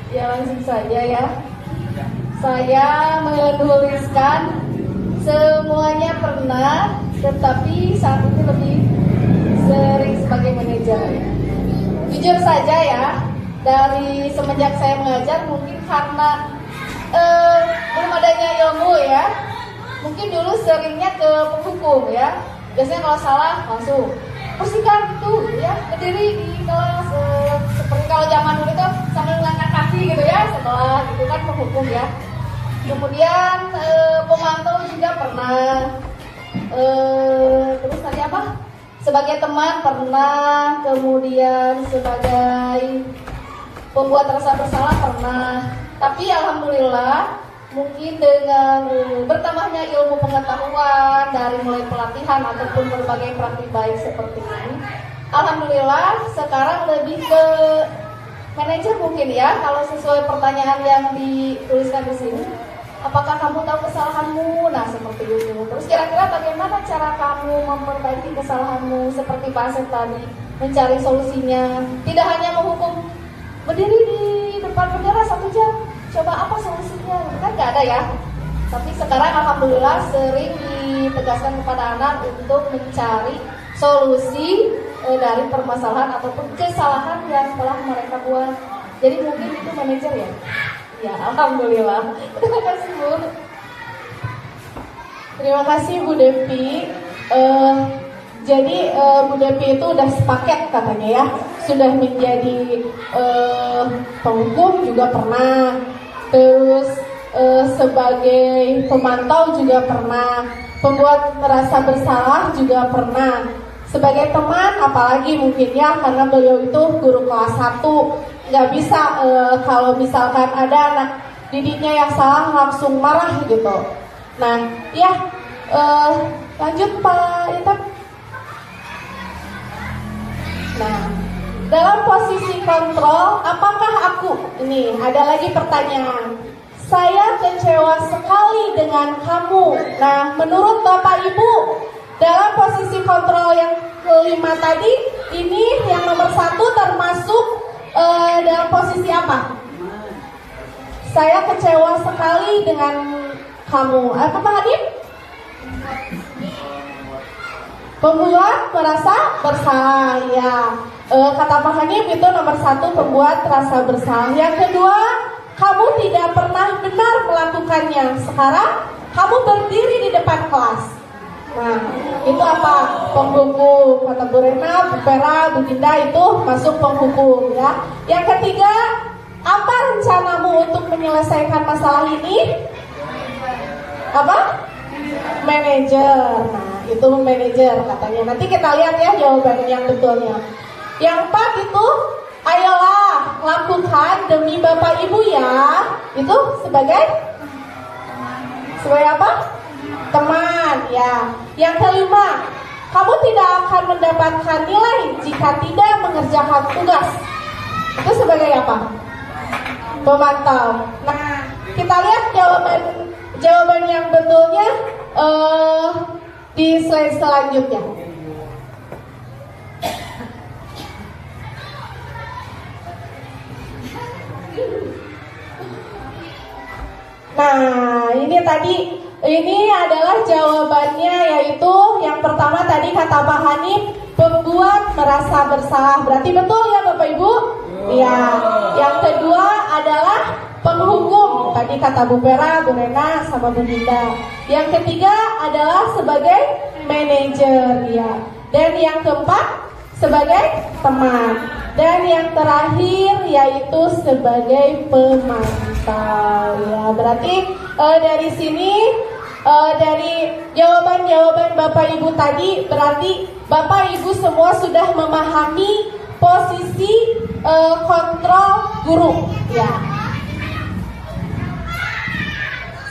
Ya, langsung saja ya. Saya menuliskan semuanya pernah, tetapi saat ini lebih sering sebagai manajer. Jujur saja ya, dari semenjak saya mengajar, mungkin karena belum adanya ilmu ya, mungkin dulu seringnya ke penghukum ya. Biasanya kalau salah langsung bersihkan tuh ya, berdiri di kelas, seperti kalau zaman dulu tuh sambil mengangkat kaki gitu ya, setelah itu kan penghukum ya. Kemudian pemantau juga pernah. Terus tadi apa? Sebagai teman pernah, kemudian sebagai pembuat rasa bersalah pernah. Tapi alhamdulillah, mungkin dengan bertambahnya ilmu pengetahuan dari mulai pelatihan ataupun berbagai praktik baik seperti ini, alhamdulillah sekarang lebih ke manajer mungkin ya. Kalau sesuai pertanyaan yang dituliskan di sini, apakah kamu tahu kesalahanmu? Nah, seperti itu. Terus kira-kira bagaimana cara kamu memperbaiki kesalahanmu? Seperti Pak Asep tadi, mencari solusinya. Tidak hanya menghukum berdiri di depan bendera 1 jam, coba apa solusinya? Kan nggak ada ya. Tapi sekarang alhamdulillah sering ditegaskan kepada anak untuk mencari solusi dari permasalahan ataupun kesalahan yang telah mereka buat. Jadi mungkin itu manajer ya. Ya, alhamdulillah. Terima kasih Bu. Terima kasih Bu Devi. Jadi Bu Depi itu udah sepaket katanya ya, sudah menjadi penghukum juga pernah, terus sebagai pemantau juga pernah, pembuat merasa bersalah juga pernah, sebagai teman apalagi mungkin ya, karena beliau itu guru kelas 1, nggak bisa kalau misalkan ada anak didiknya yang salah langsung marah gitu. Nah ya lanjut Pak Intan. Nah, dalam posisi kontrol, apakah aku, ini ada lagi pertanyaan, saya kecewa sekali dengan kamu. Nah, menurut Bapak Ibu, dalam posisi kontrol yang kelima tadi, ini yang nomor 1 termasuk dalam posisi apa? Saya kecewa sekali dengan kamu. Apa Pak Hadim? Pembuat merasa bersalah ya. Kata Pak Hanif itu nomor 1, pembuat rasa bersalah. Yang kedua, kamu tidak pernah benar melakukannya. Sekarang kamu berdiri di depan kelas. Nah, itu apa? Penghukum. Kata Bu Rena, Bu Vera, Bu Dinda itu masuk penghukum ya. Yang ketiga, apa rencanamu untuk menyelesaikan masalah ini? Apa? Manajer. Nah, itu manajer katanya. Nanti kita lihat ya jawaban yang betulnya. Yang 4 itu, ayolah lakukan demi Bapak Ibu ya. Itu sebagai apa? Teman ya. Yang kelima, kamu tidak akan mendapatkan nilai jika tidak mengerjakan tugas. Itu sebagai apa? Pemantau. Nah, kita lihat jawaban yang betulnya di slide selanjutnya. Nah, ini adalah jawabannya, yaitu yang pertama tadi kata Pak Hanif, pembuat merasa bersalah. Berarti betul ya Bapak Ibu? Iya. Yang kedua adalah penghukum. Tadi kata Bu Vera, Bu Rena, sama Bu Dinda. Yang ketiga adalah sebagai manajer ya. Dan yang keempat sebagai teman. Dan yang terakhir yaitu sebagai pemantau ya. Berarti dari sini dari jawaban-jawaban Bapak Ibu tadi, berarti Bapak Ibu semua sudah memahami posisi kontrol guru ya.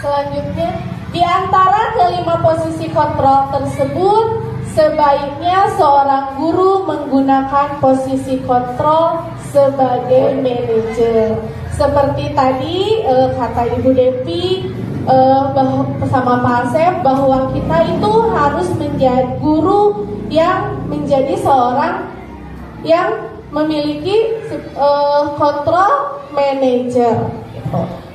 Selanjutnya, di antara kelima posisi kontrol tersebut, sebaiknya seorang guru menggunakan posisi kontrol sebagai manajer. Seperti tadi kata Ibu Depi bersama Pak Asep, bahwa kita itu harus menjadi guru yang menjadi seorang yang memiliki kontrol manajer.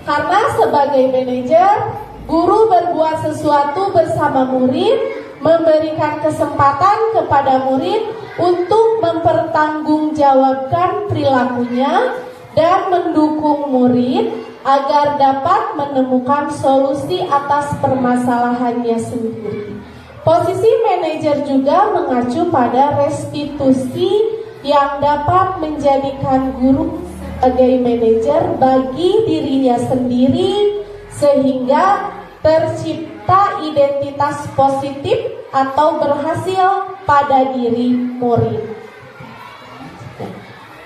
Karena sebagai manajer, guru berbuat sesuatu bersama murid, memberikan kesempatan kepada murid untuk mempertanggungjawabkan perilakunya dan mendukung murid agar dapat menemukan solusi atas permasalahannya sendiri. Posisi manajer juga mengacu pada restitusi yang dapat menjadikan guru sebagai manajer bagi dirinya sendiri, sehingga tercipta identitas positif atau berhasil pada diri murid.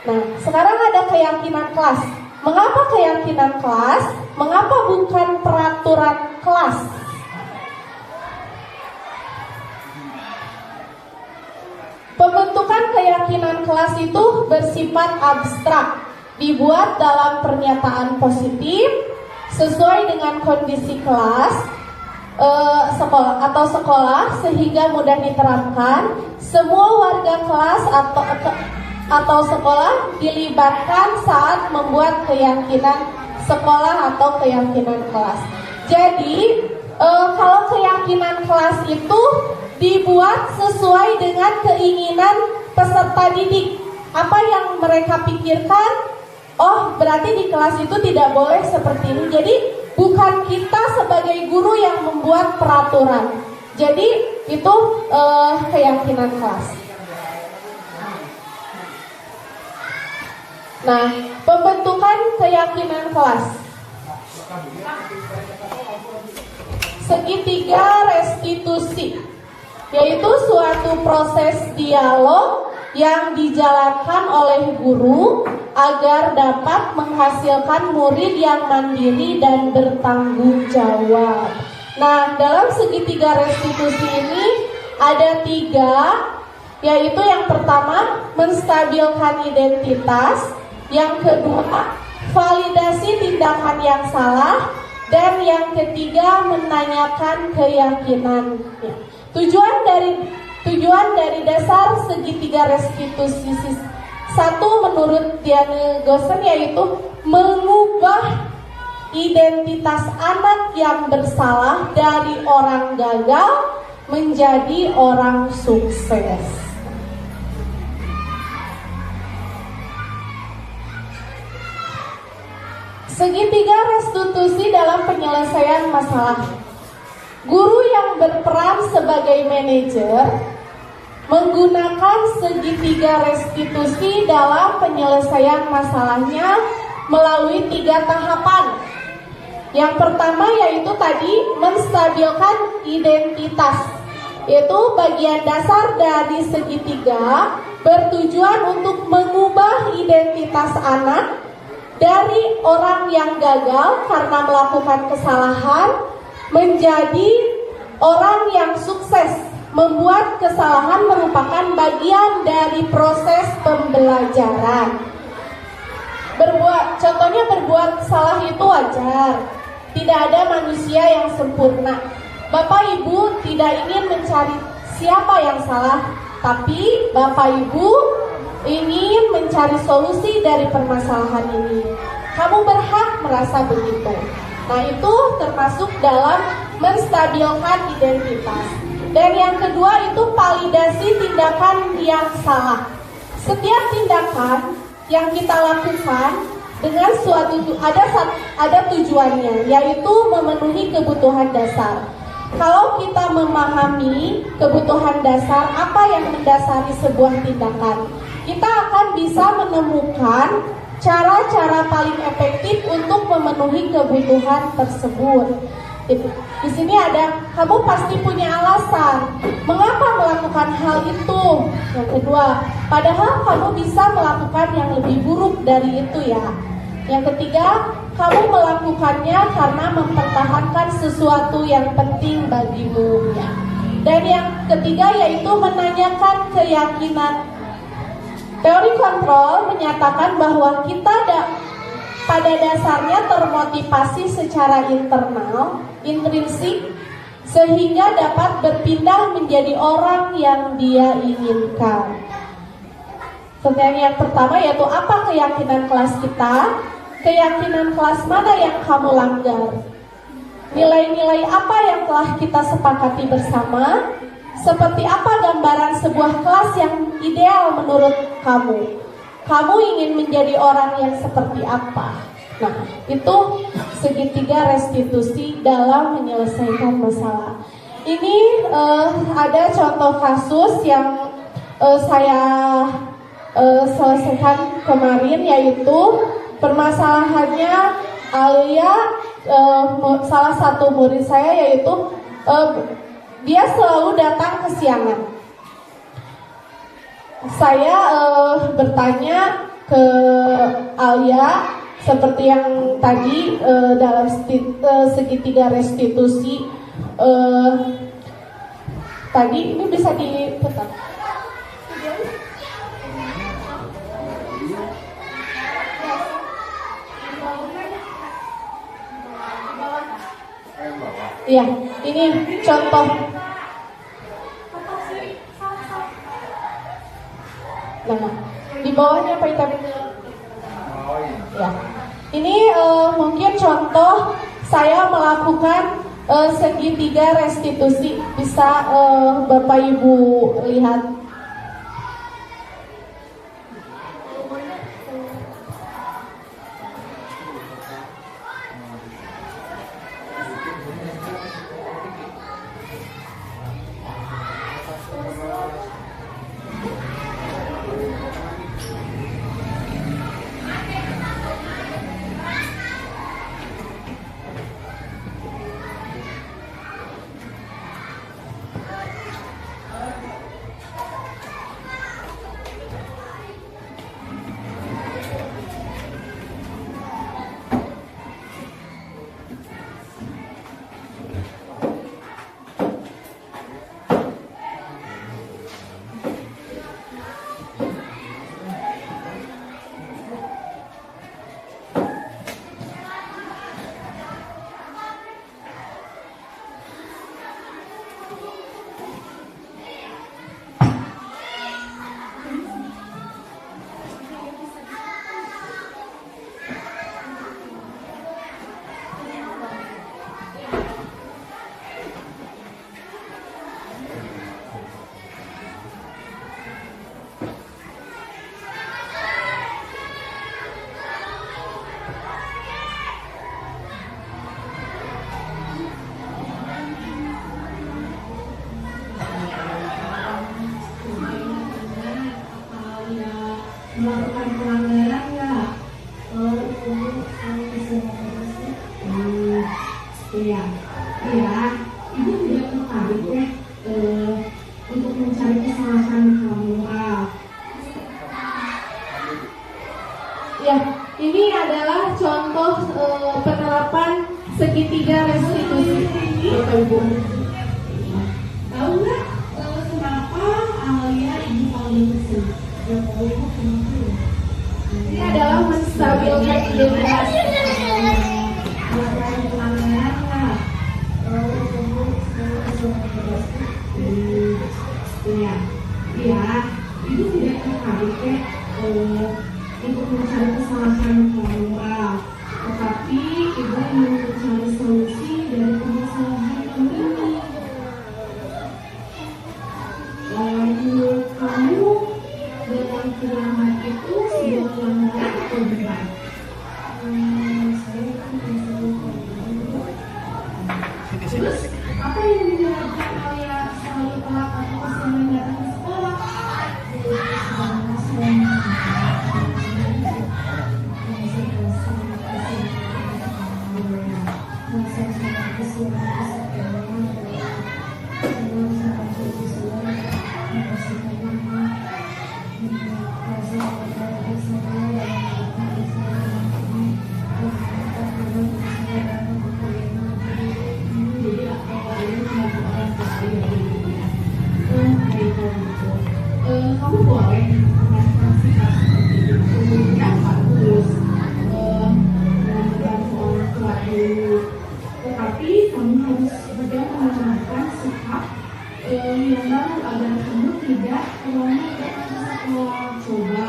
Nah, sekarang ada keyakinan kelas. Mengapa keyakinan kelas? Mengapa bukan peraturan kelas? Pembentukan keyakinan kelas itu bersifat abstrak, dibuat dalam pernyataan positif sesuai dengan kondisi kelas, sekolah sehingga mudah diterapkan. Semua warga kelas atau sekolah dilibatkan saat membuat keyakinan sekolah atau keyakinan kelas. Jadi kalau keyakinan kelas itu dibuat sesuai dengan keinginan peserta didik, apa yang mereka pikirkan. Oh, berarti di kelas itu tidak boleh seperti ini. Jadi bukan kita sebagai guru yang membuat peraturan. Jadi itu keyakinan kelas. Nah, pembentukan keyakinan kelas. Segitiga restitusi, yaitu suatu proses dialog yang dijalankan oleh guru agar dapat menghasilkan murid yang mandiri dan bertanggung jawab. Nah, dalam segitiga restitusi ini ada 3, yaitu yang pertama menstabilkan identitas, yang kedua validasi tindakan yang salah, dan yang ketiga menanyakan keyakinan. Tujuan dari dasar segitiga restitusi 1 menurut Diane Gosen yaitu mengubah identitas anak yang bersalah dari orang gagal menjadi orang sukses. Segitiga restitusi dalam penyelesaian masalah. Guru yang berperan sebagai manajer menggunakan segitiga restitusi dalam penyelesaian masalahnya melalui 3 tahapan. Yang pertama yaitu tadi menstabilkan identitas, yaitu bagian dasar dari segitiga bertujuan untuk mengubah identitas anak dari orang yang gagal karena melakukan kesalahan menjadi orang yang sukses. Membuat kesalahan merupakan bagian dari proses pembelajaran. Contohnya berbuat salah itu wajar. Tidak ada manusia yang sempurna. Bapak Ibu tidak ingin mencari siapa yang salah, tapi Bapak Ibu ingin mencari solusi dari permasalahan ini. Kamu berhak merasa begitu. Nah, itu termasuk dalam menstabilkan identitas. Dan yang kedua itu validasi tindakan yang salah. Setiap tindakan yang kita lakukan dengan ada tujuannya, yaitu memenuhi kebutuhan dasar. Kalau kita memahami kebutuhan dasar, apa yang mendasari sebuah tindakan, kita akan bisa menemukan cara-cara paling efektif untuk memenuhi kebutuhan tersebut. Di sini ada, kamu pasti punya alasan mengapa melakukan hal itu. Yang kedua, padahal kamu bisa melakukan yang lebih buruk dari itu ya. Yang ketiga, kamu melakukannya karena mempertahankan sesuatu yang penting bagimu ya. Dan yang ketiga yaitu menanyakan keyakinan. Teori kontrol menyatakan bahwa kita pada dasarnya termotivasi secara internal, intrinsik, sehingga dapat berpindah menjadi orang yang dia inginkan. Yang pertama yaitu apa keyakinan kelas kita? Keyakinan kelas mana yang kamu langgar? Nilai-nilai apa yang telah kita sepakati bersama? Seperti apa gambaran sebuah kelas yang ideal menurut kamu? Kamu ingin menjadi orang yang seperti apa? Nah, itu segitiga restitusi dalam menyelesaikan masalah. Ini ada contoh kasus yang saya selesaikan kemarin, yaitu permasalahannya Alia, salah satu murid saya, yaitu dia selalu datang kesiangan. Saya bertanya ke Alia seperti yang tadi dalam segitiga restitusi tadi, ini bisa diputar. Iya, ini contoh. Nah, di bawahnya apa itu? Ya, ini mungkin contoh saya melakukan segitiga restitusi. Bisa Bapak Ibu lihat. Iya, iya, ibu tidak tertarik ya untuk mencari kesalahan kamu. Ya, ini adalah contoh penerapan segitiga restitusi. Bapak Ibu, tahu nggak kenapa Alia ibu paling kesel? Ini adalah menstabilkan identitas. Iya, iya, ibu tidak tertarik ya untuk mencari kesalahan kamu, tetapi ibu ingin mencari solusi dari permasalahan kamu ini. Menurut kamu dengan keramat itu sebuah pelanggaran atau bukan? Terus apa yang menyebabkan Alia selalu telat atau selalu datang ke sekolah? Kamu boleh melakukan sikap seperti itu, yang harus melakukan orang tua dulu, tetapi kamu harus juga menanamkan sikap yang baru agar kamu tidak terlalu sekolah. Coba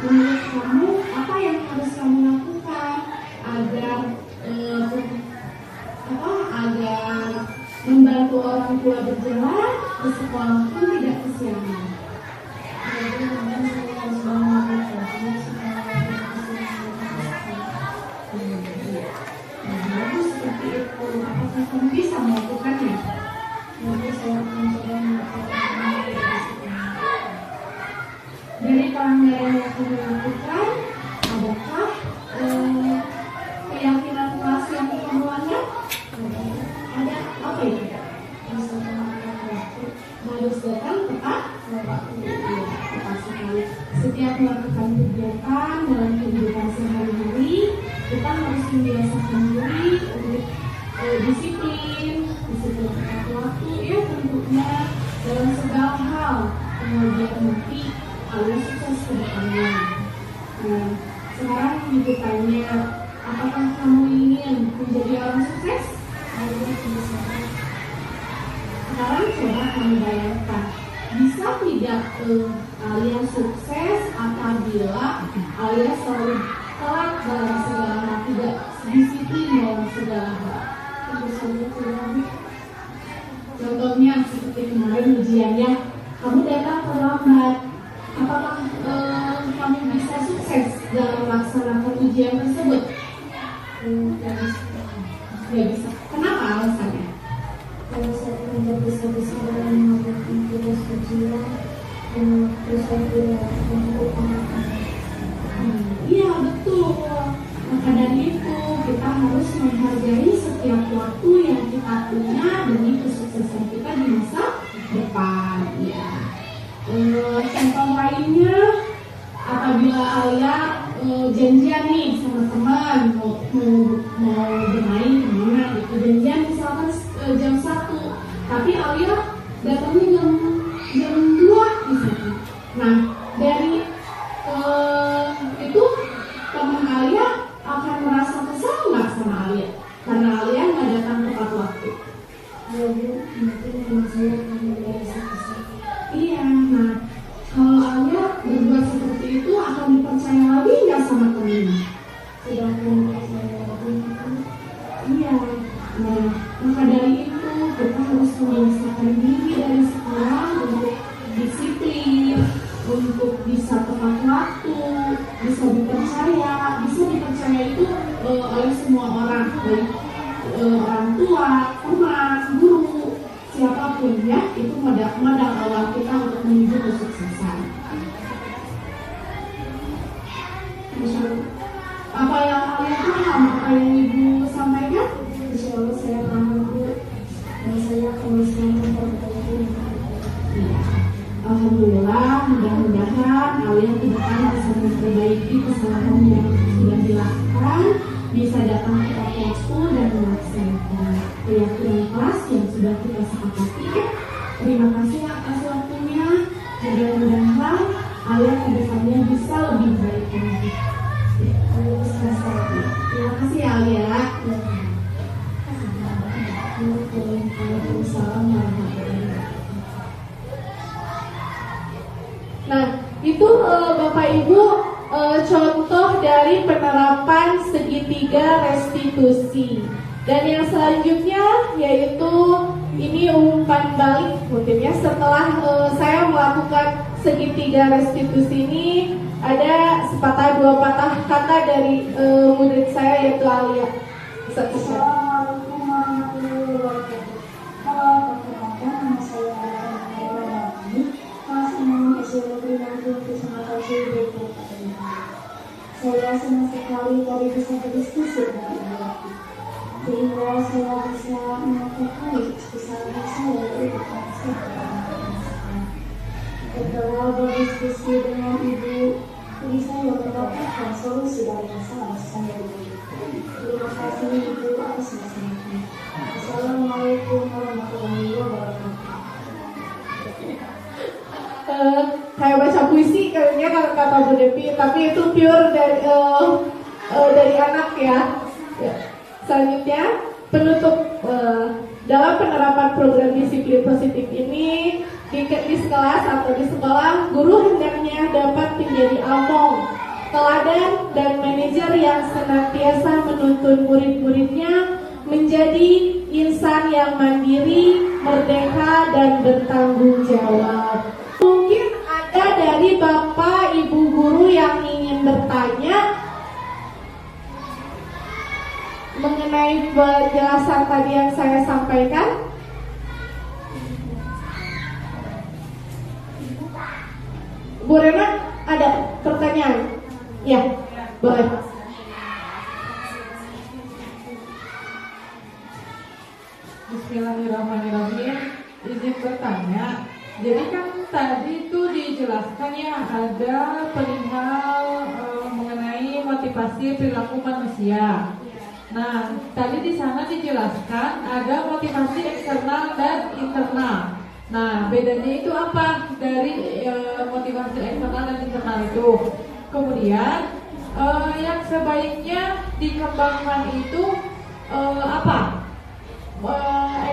menurut kamu apa yang harus kamu lakukan agar agar membantu orang tua berjalan ke sekolah pun tidak kesiangan? Bagus seperti itu. Apakah kamu bisa melakukannya? Dari pelanggaran yang kamu lakukan, adakah keyakinan kelas yang kamu langgar? Ada apa itu? Harus datang tepat. Setiap melakukan kegiatan dalam kehidupan sehari-hari, kita harus membiasakan diri untuk disiplin tepat waktu, ya tentunya dalam segala hal, kemudian nanti harus sukses ke depannya. Nah, sekarang ibu tanya, apakah kamu ingin menjadi orang sukses? Sekarang coba kamu bayangkan, bisa tidak Alia sukses apabila Alia selalu telat dalam segala hal, tidak disiplin dalam segala hal? Contohnya seperti kemarin ujiannya, kamu datang terlambat. Apakah kamu bisa sukses dalam melaksanakan ujian tersebut? Tidak bisa. Kenapa alasannya? Kalau saya tidak bisa dalam menghadapi tugas ujian, terus saya tidak melakukan. Iya betul. Maka dari itu kita harus menghargai setiap waktu yang kita punya demi kesuksesan kita di masa depan. Ya. Contoh lainnya, apabila Alia janjian nih sama teman mau bermain kemana gitu, janjian misalkan jam 1, tapi Alia datangnya jam 2 misalkan. Nah dari itu teman Alia akan merasa kesal nggak sama Alia karena Alia nggak datang tepat waktu? Mungkin memang saya akan merasa kesal. Iya, nah kalau Alia berbuat seperti itu akan dipercaya lagi nggak sama temennya? Tidak akan percaya lagi. Iya, nah maka dari itu kita harus membiasakan diri dari sekarang untuk disiplin, untuk bisa tepat waktu, bisa dipercaya itu oleh semua orang, baik orang tua, teman, guru, siapapun ya, itu modal awal kita untuk menuju kesuksesan. Apa yang kalian paham, apa yang ibu sampaikan? Insya Allah saya paham terima kasih atas waktunya. Mudah-mudahan Alia ke depannya bisa lebih baik lagi. Terima kasih ya Alia. Waalaikumsalam warahmatullahi wabarakatuh. Nah, itu Bapak Ibu contoh dari penerapan segitiga restitusi. Dan yang selanjutnya yaitu ini umpan balik mungkin ya, setelah saya melakukan segitiga restitusi ini ada sepatah dua patah kata dari murid saya yaitu Alia. Assalamualaikum warahmatullahi wabarakatuh. Halo, perkenalkan nama saya Alia Rahmi, kelas 6 SD Negeri Sumatera Utara. Saya senang sekali tadi bisa berdiskusi dengan Ibu, sehingga saya bisa mengetahui kesalahan saya dari setelah berdiskusi dengan Ibu, jadi saya mendapatkan solusi dari masalah saya. Terima kasih Ibu atas nasihatnya. Assalamualaikum warahmatullahi wabarakatuh. Kayak baca puisi kayaknya kalau kata Bu Devi, tapi itu pure dari anak ya. Selanjutnya penutup dalam penerapan program disiplin positif ini di kelas atau di sekolah, guru hendaknya dapat menjadi among, teladan dan manajer yang senantiasa menuntun murid-muridnya menjadi insan yang mandiri, merdeka dan bertanggung jawab. Mungkin ada dari Bapak Ibu guru yang ingin bertanya mengenai penjelasan tadi yang saya sampaikan. Bu Rena, ada pertanyaan? Ya, boleh. Bismillahirrahmanirrahim. Izin bertanya. Jadi kan tadi itu dijelaskan ya ada perihal mengenai motivasi perilaku manusia. Nah, tadi di sana dijelaskan ada motivasi eksternal dan internal. Nah, bedanya itu apa dari motivasi eksternal dan internal itu? Kemudian yang sebaiknya dikembangkan itu apa?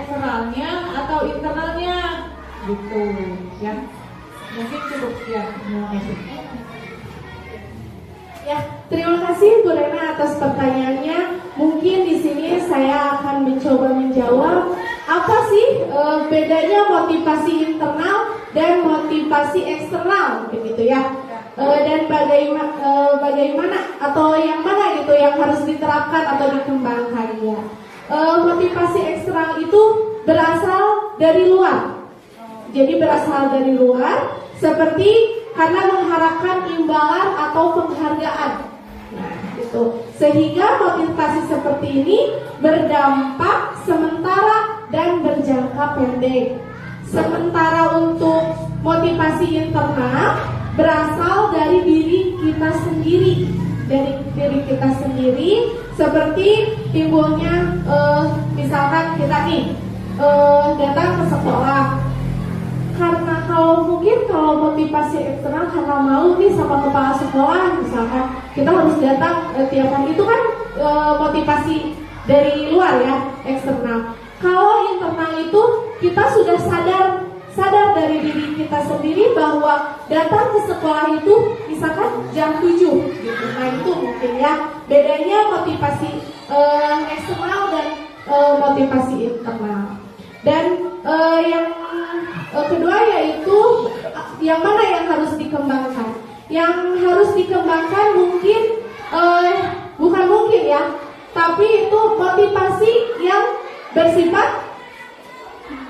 Eksternalnya atau internalnya? Gitu ya. Mungkin cukup ya. Terima kasih. Ya, terima kasih Bu Rena atas pertanyaannya. Mungkin di sini saya akan mencoba menjawab apa sih bedanya motivasi internal dan motivasi eksternal, begitu ya. Dan bagaimana atau yang mana gitu yang harus diterapkan atau dikembangkan ya. Motivasi eksternal itu berasal dari luar. Jadi berasal dari luar seperti karena mengharapkan imbalan atau penghargaan. Nah, itu. Sehingga motivasi seperti ini berdampak sementara dan berjangka pendek. Sementara untuk motivasi internal berasal dari diri kita sendiri. Dari diri kita sendiri seperti timbulnya misalkan kita nih datang ke sekolah. Karena kalau motivasi eksternal karena malu nih sama kepala sekolah misalkan kita harus datang tiap hari, itu kan motivasi dari luar ya, eksternal. Kalau internal itu kita sudah sadar dari diri kita sendiri bahwa datang ke sekolah itu misalkan jam 7 gitu. Nah itu mungkin ya bedanya motivasi eksternal dan motivasi internal. Dan yang kedua yaitu yang mana yang harus dikembangkan. Yang harus dikembangkan mungkin bukan mungkin ya, tapi itu motivasi yang bersifat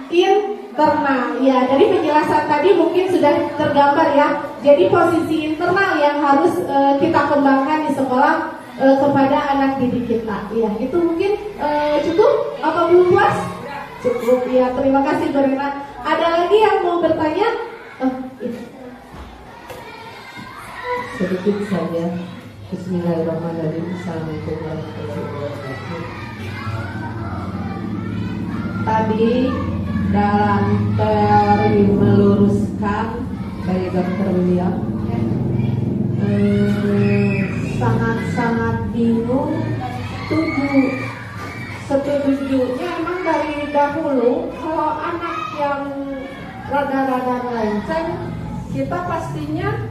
internal. Ya, dari penjelasan tadi mungkin sudah tergambar ya. Jadi posisi internal yang harus kita kembangkan di sekolah kepada anak didik kita. Ya, itu mungkin cukup apa belum puas? Cukup ya, terima kasih Bu Rena. Ada lagi yang mau bertanya? Sedikit saja. Bismillahirrahmanirrahim. Assalamualaikum warahmatullahi wabarakatuh. Tadi dalam teori meluruskan dari Dr. William, sangat-sangat bingung. Setujunya emang dari dahulu kalau anak yang rada-rada melenceng kita pastinya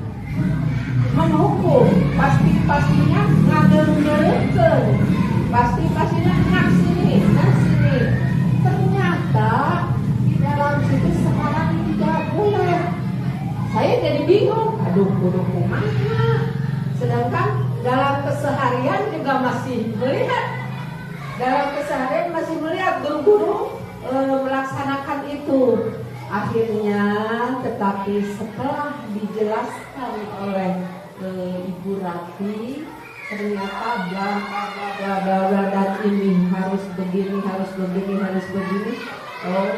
menghukum, pastinya ngadeng-ngadengkeun, pastinya nak sini. Ternyata di dalam situ sekarang tidak boleh. Saya jadi bingung, aduh kudu kumaha. Sedangkan dalam keseharian juga masih melihat guru-guru melaksanakan itu. Akhirnya tetapi setelah dijelaskan oleh Ibu Rati, ternyata dan ini harus begini. Oh,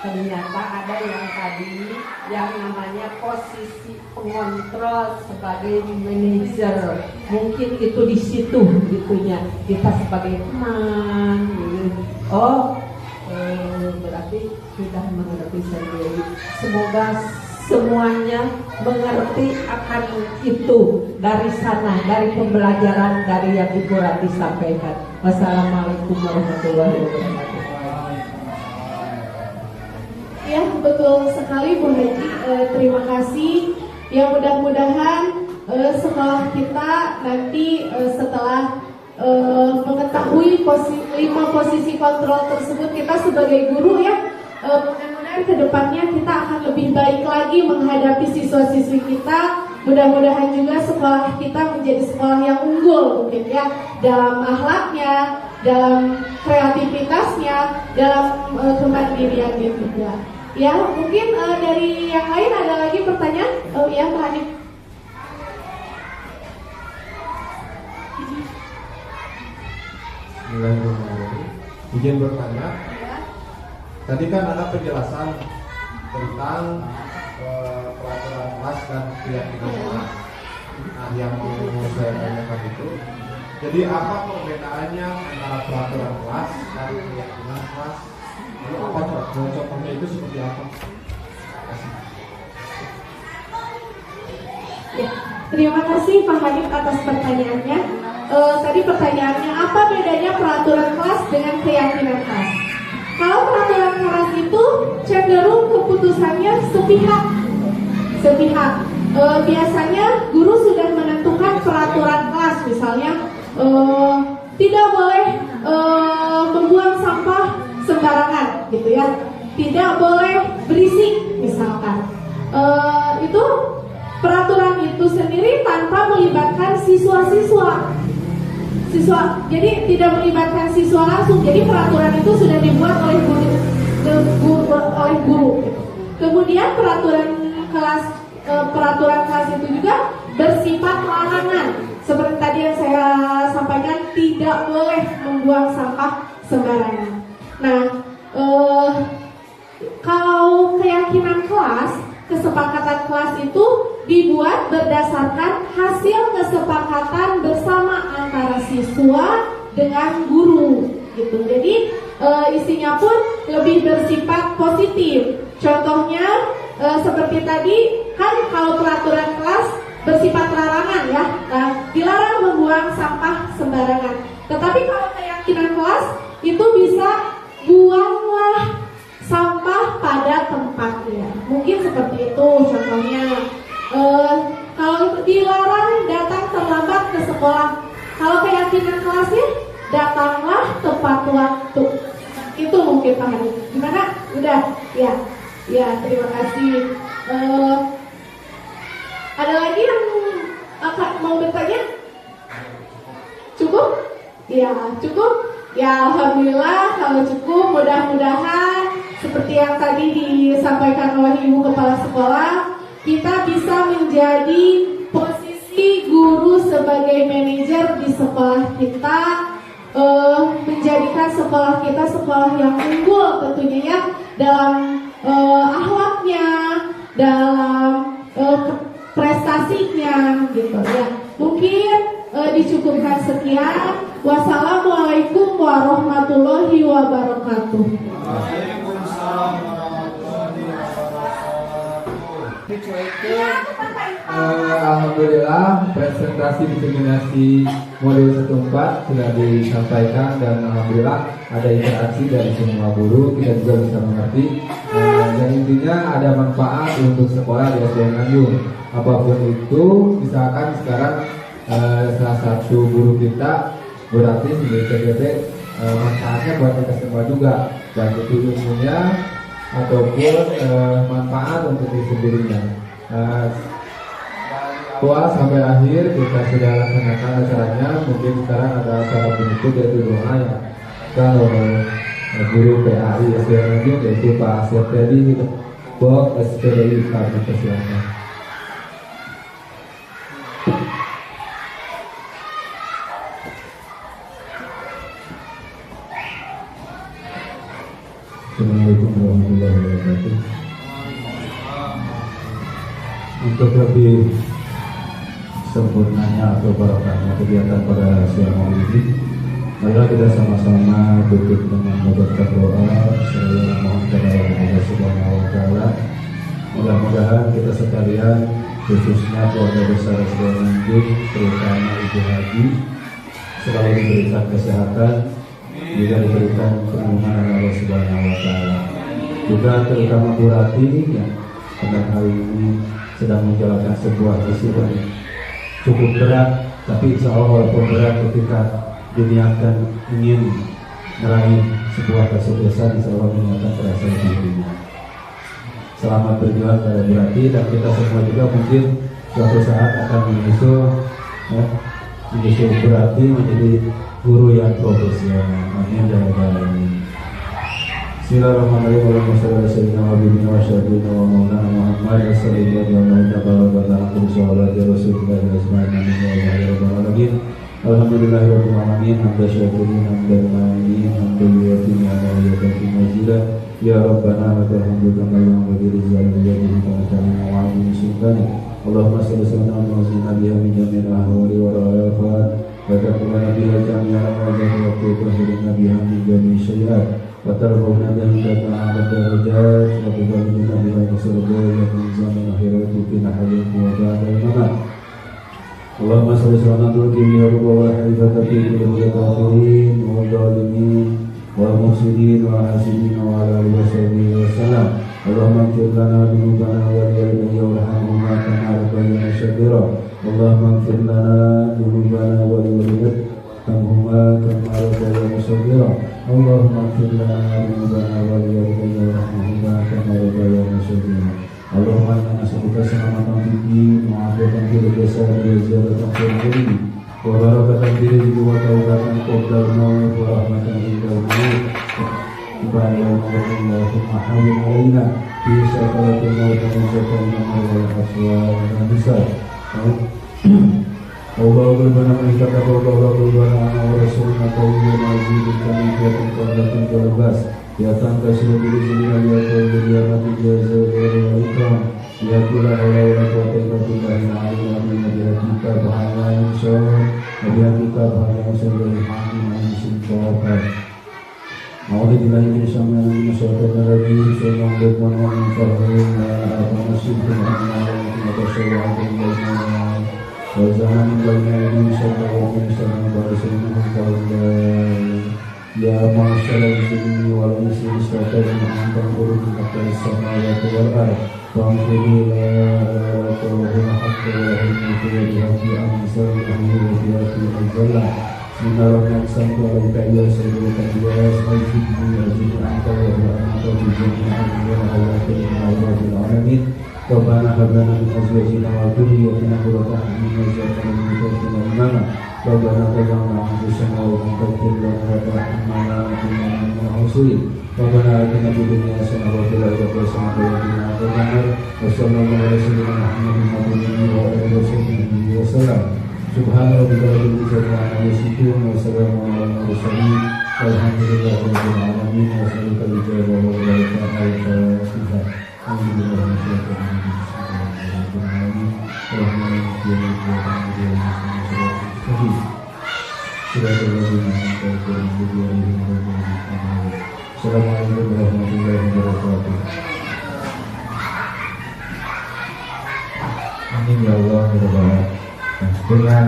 ternyata ada yang tadi yang namanya posisi pengontrol sebagai manajer. Mungkin itu di situ gitunya. Kita sebagai teman. Oh, berarti sudah mengerti sendiri. Semoga semuanya mengerti akan itu dari sana, dari pembelajaran dari yang Ibu Rati sampaikan. Wassalamualaikum warahmatullahi wabarakatuh. Ya, betul sekali Bu Haji. Terima kasih. Ya, mudah-mudahan sekolah kita nanti setelah mengetahui 5 posisi kontrol tersebut, kita sebagai guru ya, mudah-mudahan kedepannya kita akan lebih baik lagi menghadapi siswa-siswi kita. Mudah-mudahan juga sekolah kita menjadi sekolah yang unggul mungkin ya, dalam akhlaknya, dalam kreativitasnya, dalam kemandiriannya juga. Ya, mungkin dari yang lain ada lagi pertanyaan? Oh ya, Pak Hanif. Bismillahirrahmanirrahim. Izin bertanya. Tadi kan ada penjelasan tentang peraturan kelas dan keyakinan kelas. Nah, yang mau saya tanyakan itu, jadi apa perbedaannya antara peraturan kelas dan keyakinan kelas? Lalu apa contohnya itu seperti apa? Ya, terima kasih Pak Hanif atas pertanyaannya. Tadi pertanyaannya, apa bedanya peraturan kelas dengan keyakinan kelas? Kalau peraturan kelas itu cenderung keputusannya sepihak. Biasanya guru sudah menentukan peraturan kelas, misalnya tidak boleh membuang sampah sembarangan, gitu ya. Tidak boleh berisik, misalkan. Itu peraturan itu sendiri tanpa melibatkan siswa-siswa. Jadi tidak melibatkan siswa langsung. Jadi peraturan itu sudah dibuat oleh guru. Kemudian peraturan kelas itu juga bersifat larangan. Seperti tadi yang saya sampaikan, tidak boleh membuang sampah sembarangan. Nah, kalau keyakinan kelas, kesepakatan kelas itu dibuat berdasarkan hasil kesepakatan bersama antara siswa dengan guru, gitu. Jadi isinya pun lebih bersifat positif. Contohnya seperti tadi kan, kalau peraturan kelas bersifat larangan ya, dilarang membuang sampah sembarangan. Tetapi kalau keyakinan kelas itu bisa buanglah sampah pada tempatnya. Mungkin seperti itu contohnya. Kalau dilarang datang terlambat ke sekolah, kalau keyakinan kelasnya datanglah tepat waktu. Itu mungkin Pak Hadi. Gimana? Udah? Ya, terima kasih. Ada lagi yang mau bertanya? Cukup? Ya, cukup. Ya, alhamdulillah kalau cukup. Mudah-mudahan seperti yang tadi disampaikan oleh Ibu Kepala Sekolah, kita bisa menjadi posisi guru sebagai manajer di sekolah kita, menjadikan sekolah kita sekolah yang unggul tentunya ya, dalam akhlaknya, dalam prestasinya gitu ya. Mungkin dicukupkan sekian. Wassalamualaikum warahmatullahi wabarakatuh. Waalaikumsalam. Alhamdulillah presentasi diseminasi modul 1/4 sudah disampaikan dan alhamdulillah ada interaksi dari semua guru, kita juga bisa mengerti dan intinya ada manfaat untuk sekolah di SDN Nganjuk. Apapun itu, misalkan sekarang salah satu guru kita berarti di PDP manfaatnya buat kita semua juga, baik itu ilmunya ataupun manfaat untuk diri sendirinya. Awal sampai akhir kita sudah laksanakan acaranya. Mungkin sekarang ada acara penutup yaitu doa yang kalau guru PAI SDN Nganjuk yaitu Pak Setiadi Bok SPDI kami persilakan. Assalamualaikum warahmatullahi wabarakatuh. Untuk lebih sempurnanya atau barokahnya kegiatan pada siang hari ini, marilah kita sama-sama tutup dengan membacakan doa seraya mohon kepada Allah Subhanahu wa taala. Mudah-mudahan kita sekalian, khususnya keluarga besar SDN Nganjuk, terutama Ibu Haji, selalu diberikan kesehatan, juga diberikan kemuliaan Allah Subhanahu wa taala. Juga terutama Bu Rati yang pada hari ini sedang menjalankan sebuah misi yang cukup berat, tapi insya Allah walaupun berat ketika diniatkan ingin meraih sebuah kesuksesan, insya Allah diniatkan terasa lebih ringan. Selamat berjuang pada Bu Rati, dan kita semua juga mungkin suatu saat akan menyusul Bu Rati menjadi guru yang profesional. Amin ya rabbal alamin. Bismillahirrahmanirrahim. Allahumma shalli ala sayyidina wa habibina wa syafiina wa maulana Muhammad sallallahu alaihi wa sallam. Alhamdulillahirabbil alamin. Hamdan syakirin hamdan ma'iin hamdan yuwafi ni'amahu wa yukafi mazidah. Ya Rabbana lakal hamdu kama yanbaghi li jalali wajhika wa 'azimi sultanik. Allahumma shalli ala sayyidina min jami'il ahwali wa al-afat. وتقبل بها جميع الأوجه وتطهرنا بها من جميع السيئات وترفعنا بها أعلى الدرجات وتبلغنا بها قصر الدرجات من زمن الآخرة في الحياة وبعد الممات. اللهم صل على نبيك يا رب والحفظة في كل الكافرين والظالمين والمفسدين والحاسدين وعلى آله وصحبه وسلم. اللهم اغفر لنا ذنوبنا ولوالدينا وارحمهما كما ربيانا صغيرا. اللهم اغفر لنا ذنوبنا ولوالدينا كما ربيانا صغيرا. اللهم اغفر لنا ذنوبنا ولوالدينا وارحمهما كما ربيانا صغيرا. اللهم انا نسألك سلامة في الدين وعافية في الجسد وزيادة في العلم وبركة في الرزق وتوبة قبل الموت ورحمة عند الموت. اللهم حول علينا في سكرات الموت ومنزلة الموت والأسوار والنساء. Allah berbana mengikat Allah berbana anak Rasulullah Taala Aziz kami kiatkan kuadratun kelebas kiatkan kasih diri dunia dia dunia mati jaza wa ikram ya kula wala wala quwwata illa billah amin ya kita bahaya insyaallah ya kita bahaya insyaallah amin insyaallah. A'udzubillahi minasyaitonir rajim. Bismillahirrahmanirrahim. وزمان بين أيديهم شر ومن شر بارسهم قولا يا معشر الجن والإنس استطعتم أن تنظروا في أقطار السماوات والأرض فانظروا لا تروه الحق وهم في الحق أنزل أمره في الزلة من رحمة سنت عليك يا سيدك يا سيدي أجل أنت وأنت بجميع الحياة رب العالمين. ربنا هب لنا من ازواجنا وذريتنا قرة اعين واجعلنا للمتقين اماما. ربنا ظلمنا انفسنا وان تغفر لنا وترحمنا لنكونن من الخاسرين. ربنا اتنا في الدنيا حسنة وفي الاخرة حسنة وقنا عذاب النار. وصلى الله على سيدنا محمد وعلى اله وصحبه وسلم. سبحان ربك رب العزة عما يصفون وسلام على المرسلين والحمد لله رب العالمين. وسألك الإجابة والبركة والفاتحة. Assalamualaikum warahmatullahi wabarakatuh. Amin ya Allah ya Rabbal Alamin. Nah, dengan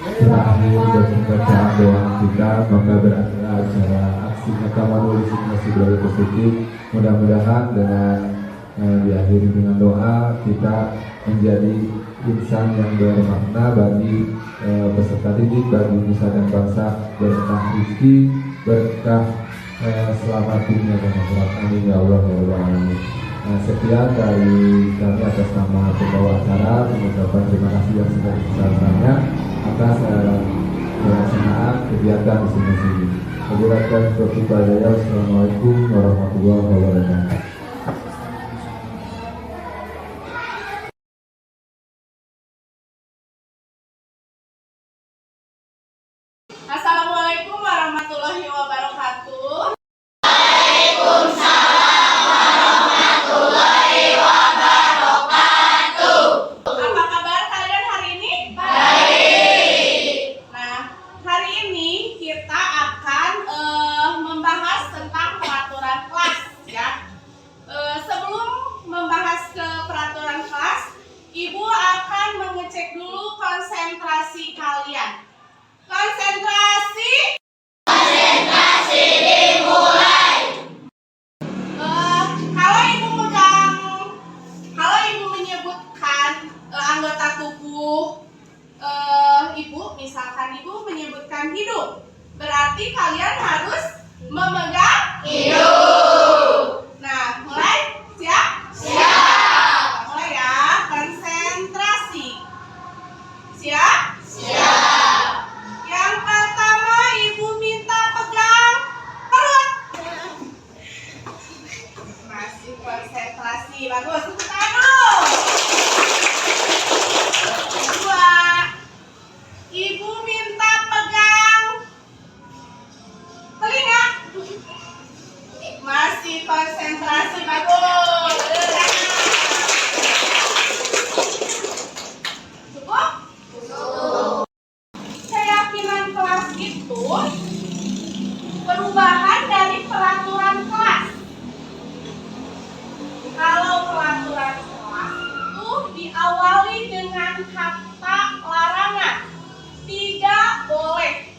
berakhir dan pembacaan doa kita, maka berakhir acara aksi nyata manulis masih berada positif. Mudah-mudahan dengan diakhiri dengan doa kita menjadi insan yang bermakna bagi peserta didik, bagi nusa dan bangsa, berkah rezeki, berkah selamat dunia dan akhirat. Amin ya Allah ya Rabbal Alamin. Sekian dari kami atas nama pembawa acara, mengucapkan terima kasih yang sebesar-besarnya atas pelaksanaan kegiatan di sini. Wabillahi taufiq wal hidayah. Wassalamualaikum warahmatullahi wabarakatuh. Assalamualaikum warahmatullahi wabarakatuh. Apa kabar kalian hari ini? Baik. Nah, hari ini kita akan membahas tentang peraturan kelas, ya. Sebelum membahas ke peraturan kelas, Ibu akan mengecek dulu konsentrasi kalian. Konsentrasi. Konsentrasi dimulai. Kalau ibu menyebutkan anggota tubuh ibu, misalkan ibu menyebutkan hidung, berarti kalian harus memegang hidung. Nah, mulai, siap? Siap. Mulai ya, konsentrasi. Siap? Siap. Yang pertama, ibu minta pegang perut. Masih konsentrasi, bagus. Tepuk tangan dulu. Kedua, ibu minta pegang telinga. Masih konsentrasi, bagus. Cukup? Keyakinan kelas itu perubahan dari peraturan kelas. Kalau peraturan kelas itu diawali dengan kata larangan, tidak boleh.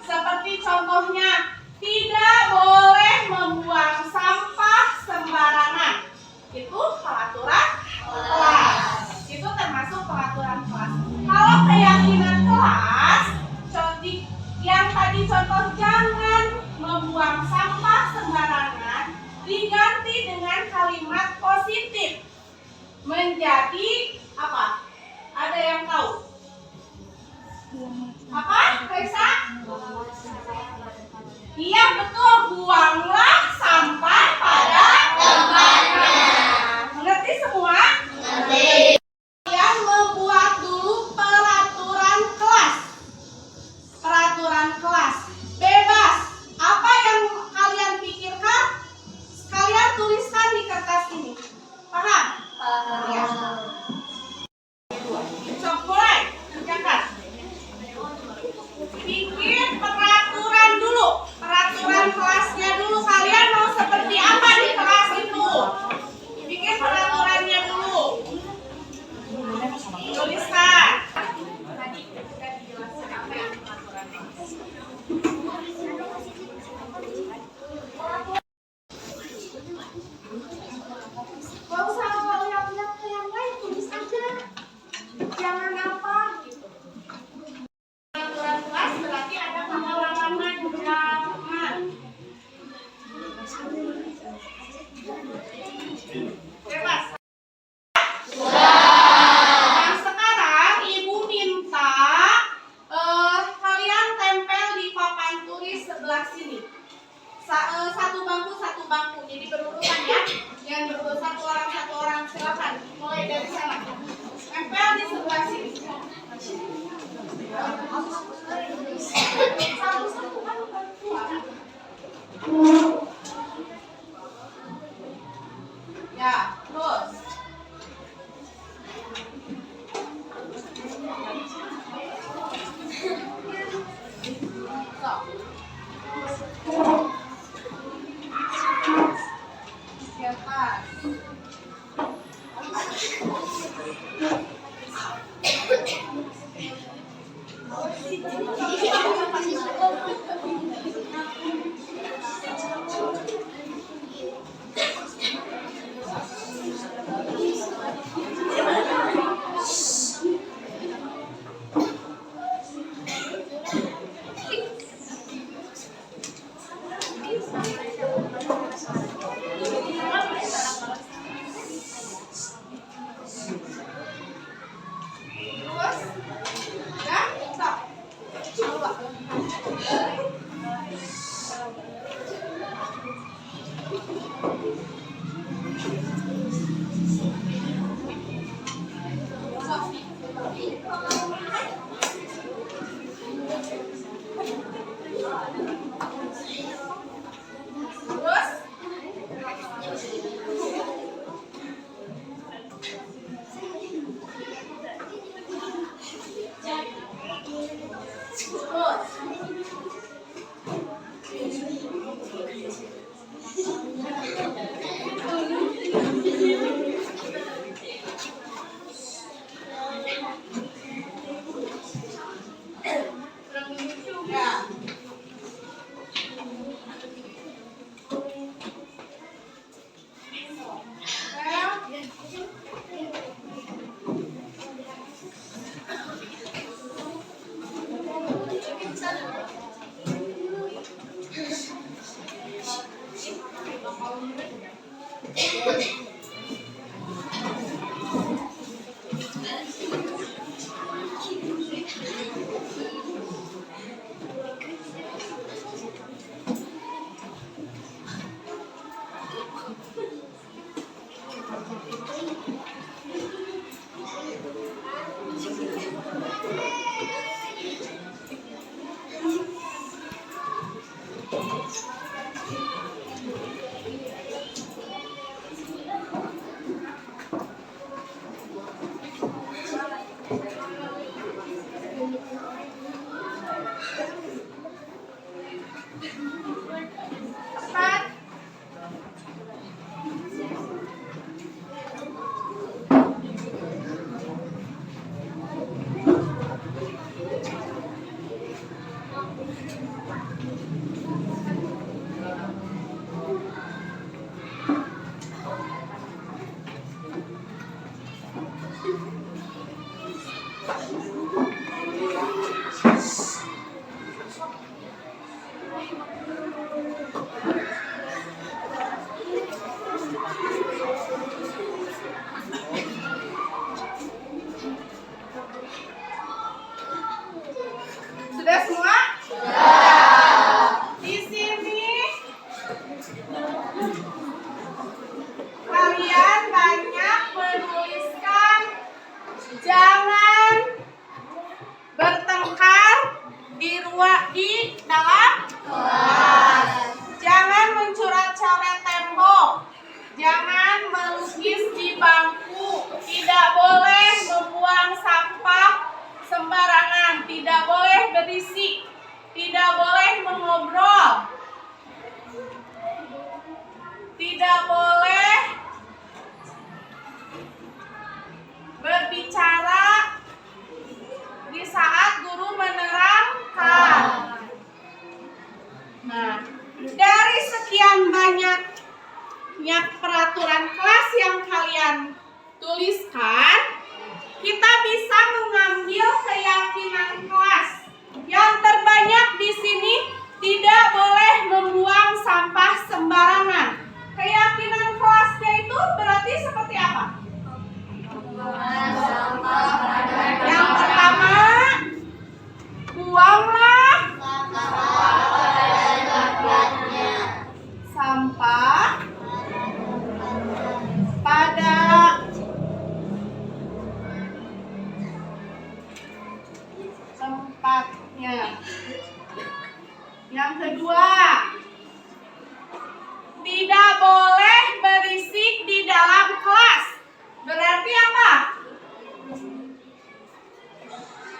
Seperti contohnya, tidak boleh membuang sampah sembarangan. Itu peraturan kelas. Itu termasuk peraturan kelas. Kalau keyakinan kelas, yang tadi contoh jangan membuang sampah sembarangan, diganti dengan kalimat positif. Menjadi apa? Ada yang tahu? Apa, Reza? Iya betul, buanglah sampah pada tempatnya. Mengerti semua? Mengerti. Yang membuat dulu peraturan kelas. Peraturan kelas bebas. Apa yang kalian pikirkan, kalian tuliskan di kertas ini. Paham? Ya. Sok mulai, kerjakan. Bikin peraturan dulu, peraturan kelasnya dulu. Kalian mau seperti apa di kelas itu? Bikin peraturannya dulu. Tuliskan. Tadi sudah dijelaskan apa yang peraturannya. Gak usah lihat-lihat ke yang lain, tulis aja. Jangan apa gitu. Peraturan kelas berarti ada kata larangan, jangan. Bebas. Nah, sekarang ibu minta kalian tempel di papan tulis sebelah sini. Satu bangku, jadi berurutan ya. Jangan berdua satu orang, silakan. Mulai dari sana. Tempel di sebelah sini. Satu-satu kan berdua. Ya, terus. Di atas. Sudah semua? Di sini kalian banyak menuliskan jangan bertengkar di dalam kelas. Jangan mencoret-coret tembok. Jangan melukis di bangku. Tidak boleh membuang sampah sembarangan, tidak boleh berisik, tidak boleh mengobrol, tidak boleh berbicara di saat guru menerangkan. Nah, dari sekian banyaknya peraturan kelas yang kalian tuliskan, kita bisa mengambil keyakinan kelas. Yang terbanyak di sini tidak boleh membuang sampah sembarangan. Keyakinan kelasnya itu berarti seperti apa? Yang pertama, buanglah sampah pada tempatnya. Yang kedua, tidak boleh berisik di dalam kelas. Berarti apa?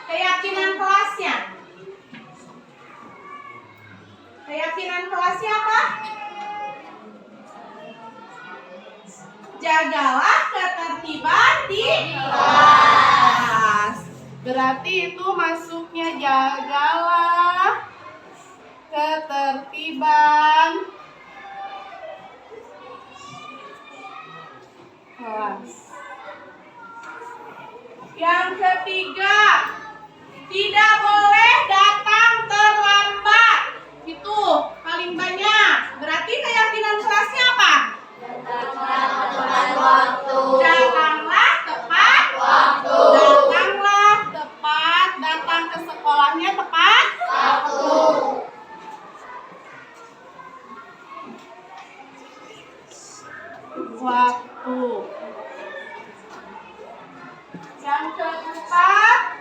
Keyakinan kelasnya. Keyakinan kelasnya apa? Jagalah ketertiban di kelas. Berarti itu masuknya jagalah ketertiban kelas. Yang ketiga, tidak boleh datang terlambat. Itu paling banyak. Berarti keyakinan kelasnya apa? Datanglah tepat waktu. Datanglah tepat. Datang ke sekolahnya tepat waktu. Yang keempat,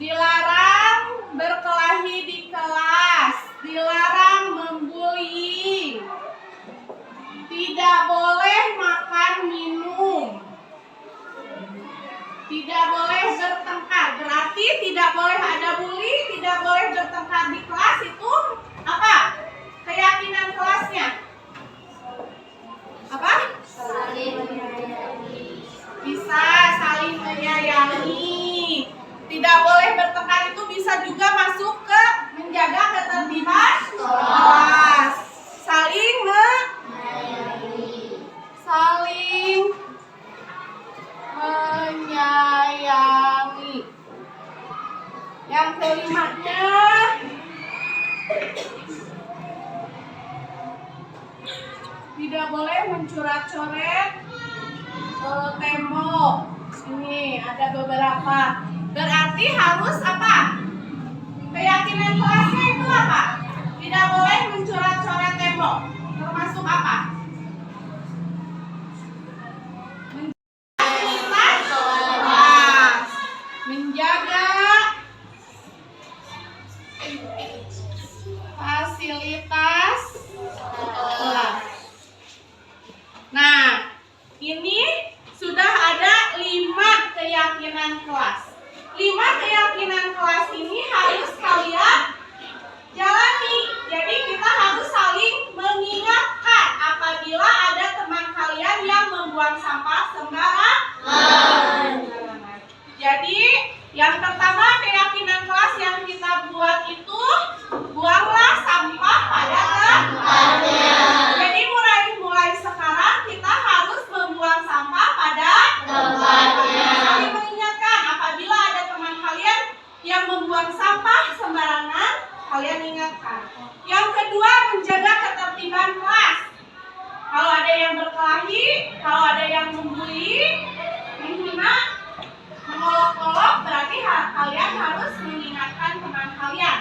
dilarang berkelahi di kelas, dilarang membuli, tidak boleh makan minum, tidak boleh bertengkar. Berarti tidak boleh ada bully, tidak boleh bertengkar di kelas. Itu apa? Keyakinan kelasnya apa? Bisa saling menyayangi. Tidak boleh bertengkar itu bisa juga masuk ke menjaga ketertiban kelas. Saling menyayangi. Yang kelimanya, Tidak boleh mencoret-coret tembok. Ini ada beberapa. Berarti harus apa? Keyakinan kelasnya itu apa? Tidak boleh mencoret-coret tembok. Termasuk apa? Menjaga fasilitas kelas. Nah, ini sudah ada 5 keyakinan kelas. 5 keyakinan kelas ini harus kalian jalani. Jadi kita harus saling mengingatkan apabila ada teman kalian yang membuang sampah sembarangan. Jadi yang pertama keyakinan kelas yang kita buat itu, buanglah sampah pada tempatnya. Jadi mulai sekarang kita harus membuang sampah pada tempatnya. Saling mengingatkan apabila ada teman kalian yang membuang sampah sembarangan, kalian ingatkan. Yang kedua, menjaga ketertiban kelas. Kalau ada yang berkelahi, kalau ada yang membuli, menghina, mengolok-olok, berarti kalian harus mengingatkan teman kalian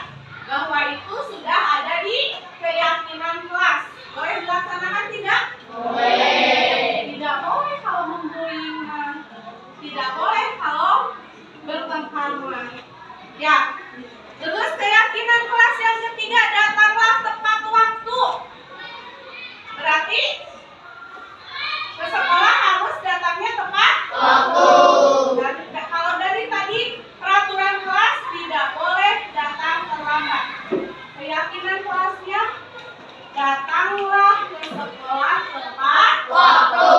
bahwa itu sudah ada di keyakinan kelas. Boleh dilaksanakan tidak? Boleh. Tidak boleh kalau membuli, tidak boleh kalau bertengkar. Ya. Terus keyakinan kelas yang ketiga, datanglah tepat waktu. Berarti ke sekolah harus datangnya tepat waktu. Dan kalau dari tadi peraturan kelas tidak boleh datang terlambat. Keyakinan kelasnya, datanglah ke sekolah tepat waktu.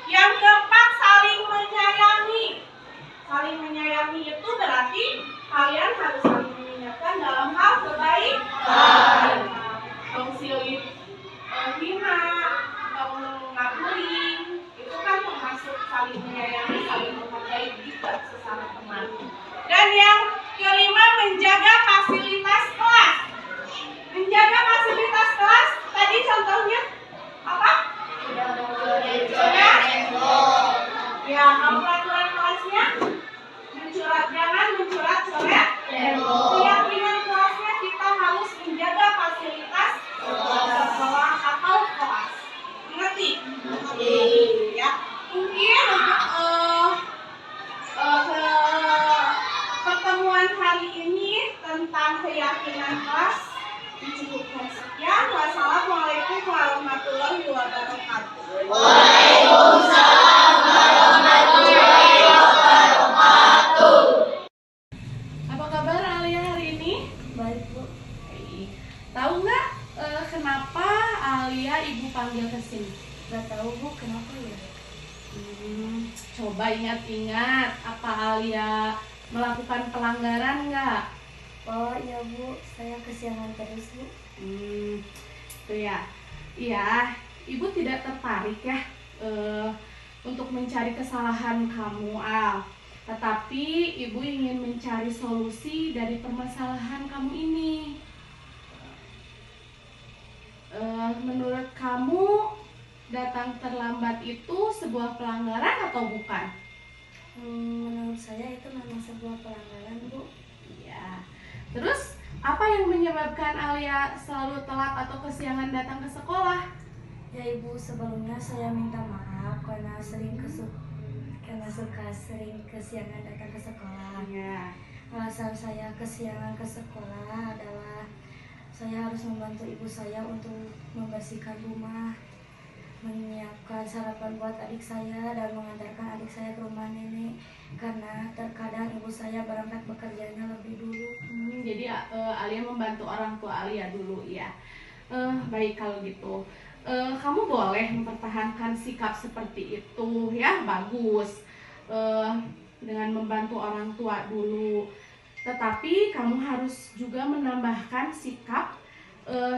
Yang keempat, saling menyayangi. Saling menyayangi itu berarti kalian harus saling mengingatkan dalam hal kebaikan. Tongsil hina, ngabulin, itu kan termasuk saling menyayangi, saling menghargai juga sesama teman. Dan yang kelima, menjaga fasilitas kelas. Menjaga fasilitas kelas, tadi contohnya apa? Ya, kalau peraturan kelasnya jangan mencoret-coret tembok. Keyakinan kelasnya kita harus menjaga fasilitas sekolah atau kelas. Mengerti? Ya. Mungkin pertemuan hari ini tentang keyakinan kelas dicukupkan sekian. Wassalamualaikum warahmatullahi wabarakatuh. Waalaikumsalam warahmatullahi wabarakatuh. Apa kabar Alia hari ini? Baik, Bu. Baik. Tahu nggak kenapa Alia ibu panggil ke sini? Gak tahu, Bu, kenapa ya? Coba ingat-ingat, apa Alia melakukan pelanggaran nggak? Oh iya, Bu, saya kesiangan terus, Bu. Itu ya. Iya, ibu tidak tertarik ya untuk mencari kesalahan kamu, Al. Tetapi ibu ingin mencari solusi dari permasalahan kamu ini. Menurut kamu datang terlambat itu sebuah pelanggaran atau bukan? Menurut saya itu memang sebuah pelanggaran, Bu. Iya. Terus apa yang menyebabkan Alia selalu telat atau kesiangan datang ke sekolah? Ya, Ibu, sebelumnya saya minta maaf karena suka sering kesiangan datang ke sekolah. Ya. Alasan saya kesiangan ke sekolah adalah saya harus membantu ibu saya untuk membersihkan rumah, menyiapkan sarapan buat adik saya, dan mengantarkan adik saya ke rumah nenek karena terkadang ibu saya berangkat bekerjanya lebih dulu. Jadi Alia membantu orang tua Alia dulu ya. Baik kalau gitu. Kamu boleh mempertahankan sikap seperti itu ya, bagus. Dengan membantu orang tua dulu. Tetapi kamu harus juga menambahkan sikap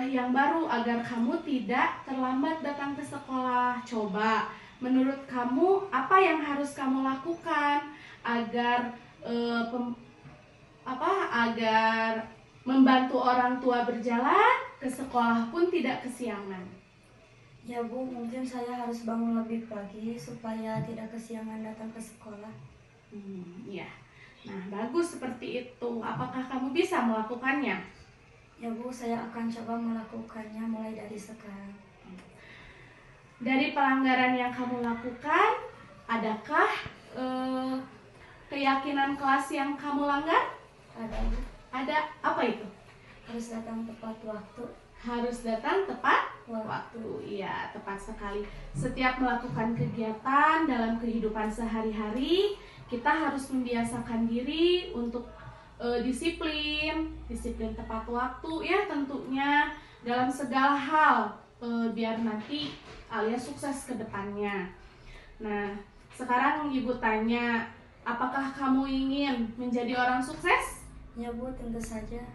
yang baru agar kamu tidak terlambat datang ke sekolah. Coba, menurut kamu apa yang harus kamu lakukan agar agar Membantu orang tua berjalan ke sekolah pun tidak kesiangan. Ya Bu, mungkin saya harus bangun lebih pagi supaya tidak kesiangan datang ke sekolah. Ya. Nah, bagus seperti itu. Apakah kamu bisa melakukannya? Ya Bu, saya akan coba melakukannya mulai dari sekarang. Dari pelanggaran yang kamu lakukan, adakah keyakinan kelas yang kamu langgar? Ada Bu. Ada. Apa itu? Harus datang tepat waktu. Harus datang tepat waktu. Iya, tepat sekali. Setiap melakukan kegiatan dalam kehidupan sehari-hari, kita harus membiasakan diri untuk disiplin tepat waktu ya tentunya dalam segala hal biar nanti Alia sukses ke depannya. Nah, sekarang Ibu tanya, apakah kamu ingin menjadi orang sukses? Ya Bu, tentu saja.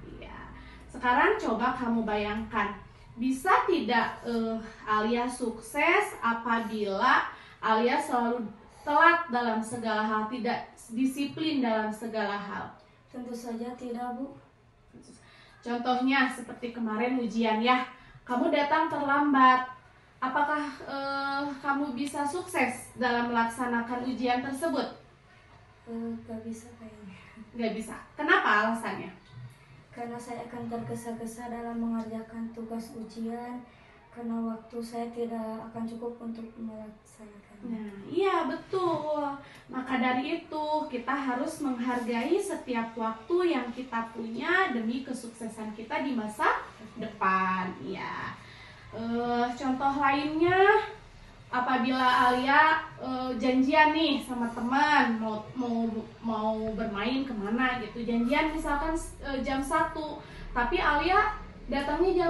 Iya. Sekarang coba kamu bayangkan, bisa tidak Alia sukses apabila Alia selalu telat dalam segala hal, tidak disiplin dalam segala hal? Tentu saja tidak Bu. Contohnya seperti kemarin ujian ya, kamu datang terlambat. Apakah kamu bisa sukses dalam melaksanakan ujian tersebut? Gak bisa kayaknya. Gak bisa. Kenapa alasannya? Karena saya akan tergesa-gesa dalam mengerjakan tugas ujian, karena waktu saya tidak akan cukup untuk melaksanakannya. Nah, iya betul. Maka dari itu kita harus menghargai setiap waktu yang kita punya demi kesuksesan kita di masa depan. Ya. Contoh lainnya, apabila Alia janjian nih sama teman mau bermain kemana gitu, janjian misalkan jam 1, tapi Alia datangnya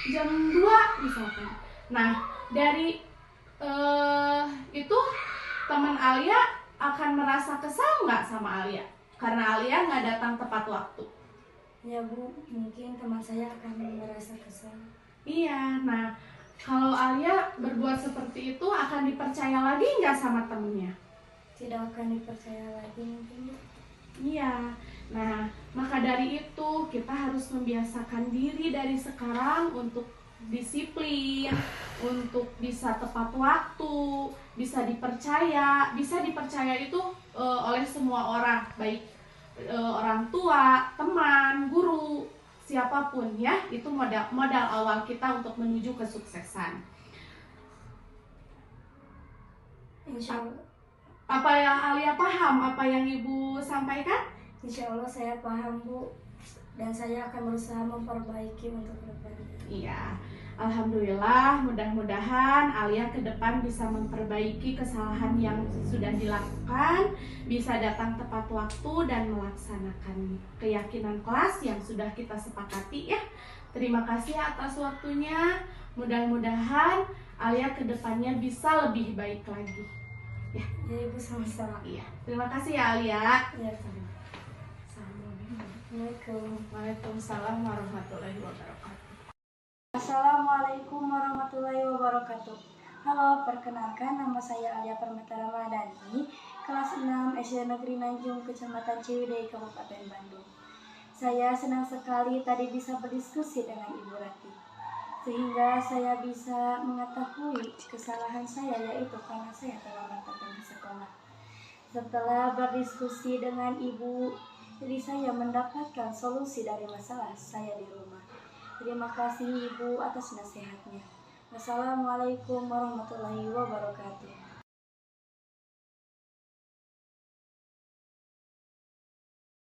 jam 2 misalkan. Nah, dari itu teman Alia akan merasa kesal nggak sama Alia karena Alia nggak datang tepat waktu? Ya Bu, mungkin teman saya akan merasa kesal. Iya. Nah, kalau Alia berbuat seperti itu akan dipercaya lagi nggak sama temennya? Tidak akan dipercaya lagi mungkin Bu. Iya. Nah, maka dari itu kita harus membiasakan diri dari sekarang untuk disiplin, untuk bisa tepat waktu, bisa dipercaya. Bisa dipercaya itu oleh semua orang, baik orang tua, teman, guru, siapapun ya. Itu modal awal kita untuk menuju kesuksesan. Insya Allah. Apa yang Alia paham, apa yang Ibu sampaikan? Insya Allah saya paham Bu, dan saya akan berusaha memperbaiki untuk kedepannya. Iya, alhamdulillah, mudah-mudahan Alia ke depan bisa memperbaiki kesalahan yang sudah dilakukan, bisa datang tepat waktu dan melaksanakan keyakinan kelas yang sudah kita sepakati ya. Terima kasih atas waktunya. Mudah-mudahan Alia ke depannya bisa lebih baik lagi. Ya, Ibu sama-sama. Iya. Terima kasih ya Alia. Ya, Assalamualaikum. Waalaikumsalam warahmatullahi wabarakatuh. Assalamualaikum warahmatullahi wabarakatuh. Halo, perkenalkan nama saya Alia Permata Ramadhani, kelas 6 SD Negeri Nanjung, Kecamatan Ciwidey, Kabupaten Bandung. Saya senang sekali tadi bisa berdiskusi dengan Ibu Rati, sehingga saya bisa mengetahui kesalahan saya, yaitu karena saya terlambat datang ke sekolah. Setelah berdiskusi dengan Ibu, jadi saya mendapatkan solusi dari masalah saya di rumah. Terima kasih Ibu atas nasihatnya. Wassalamualaikum warahmatullahi wabarakatuh.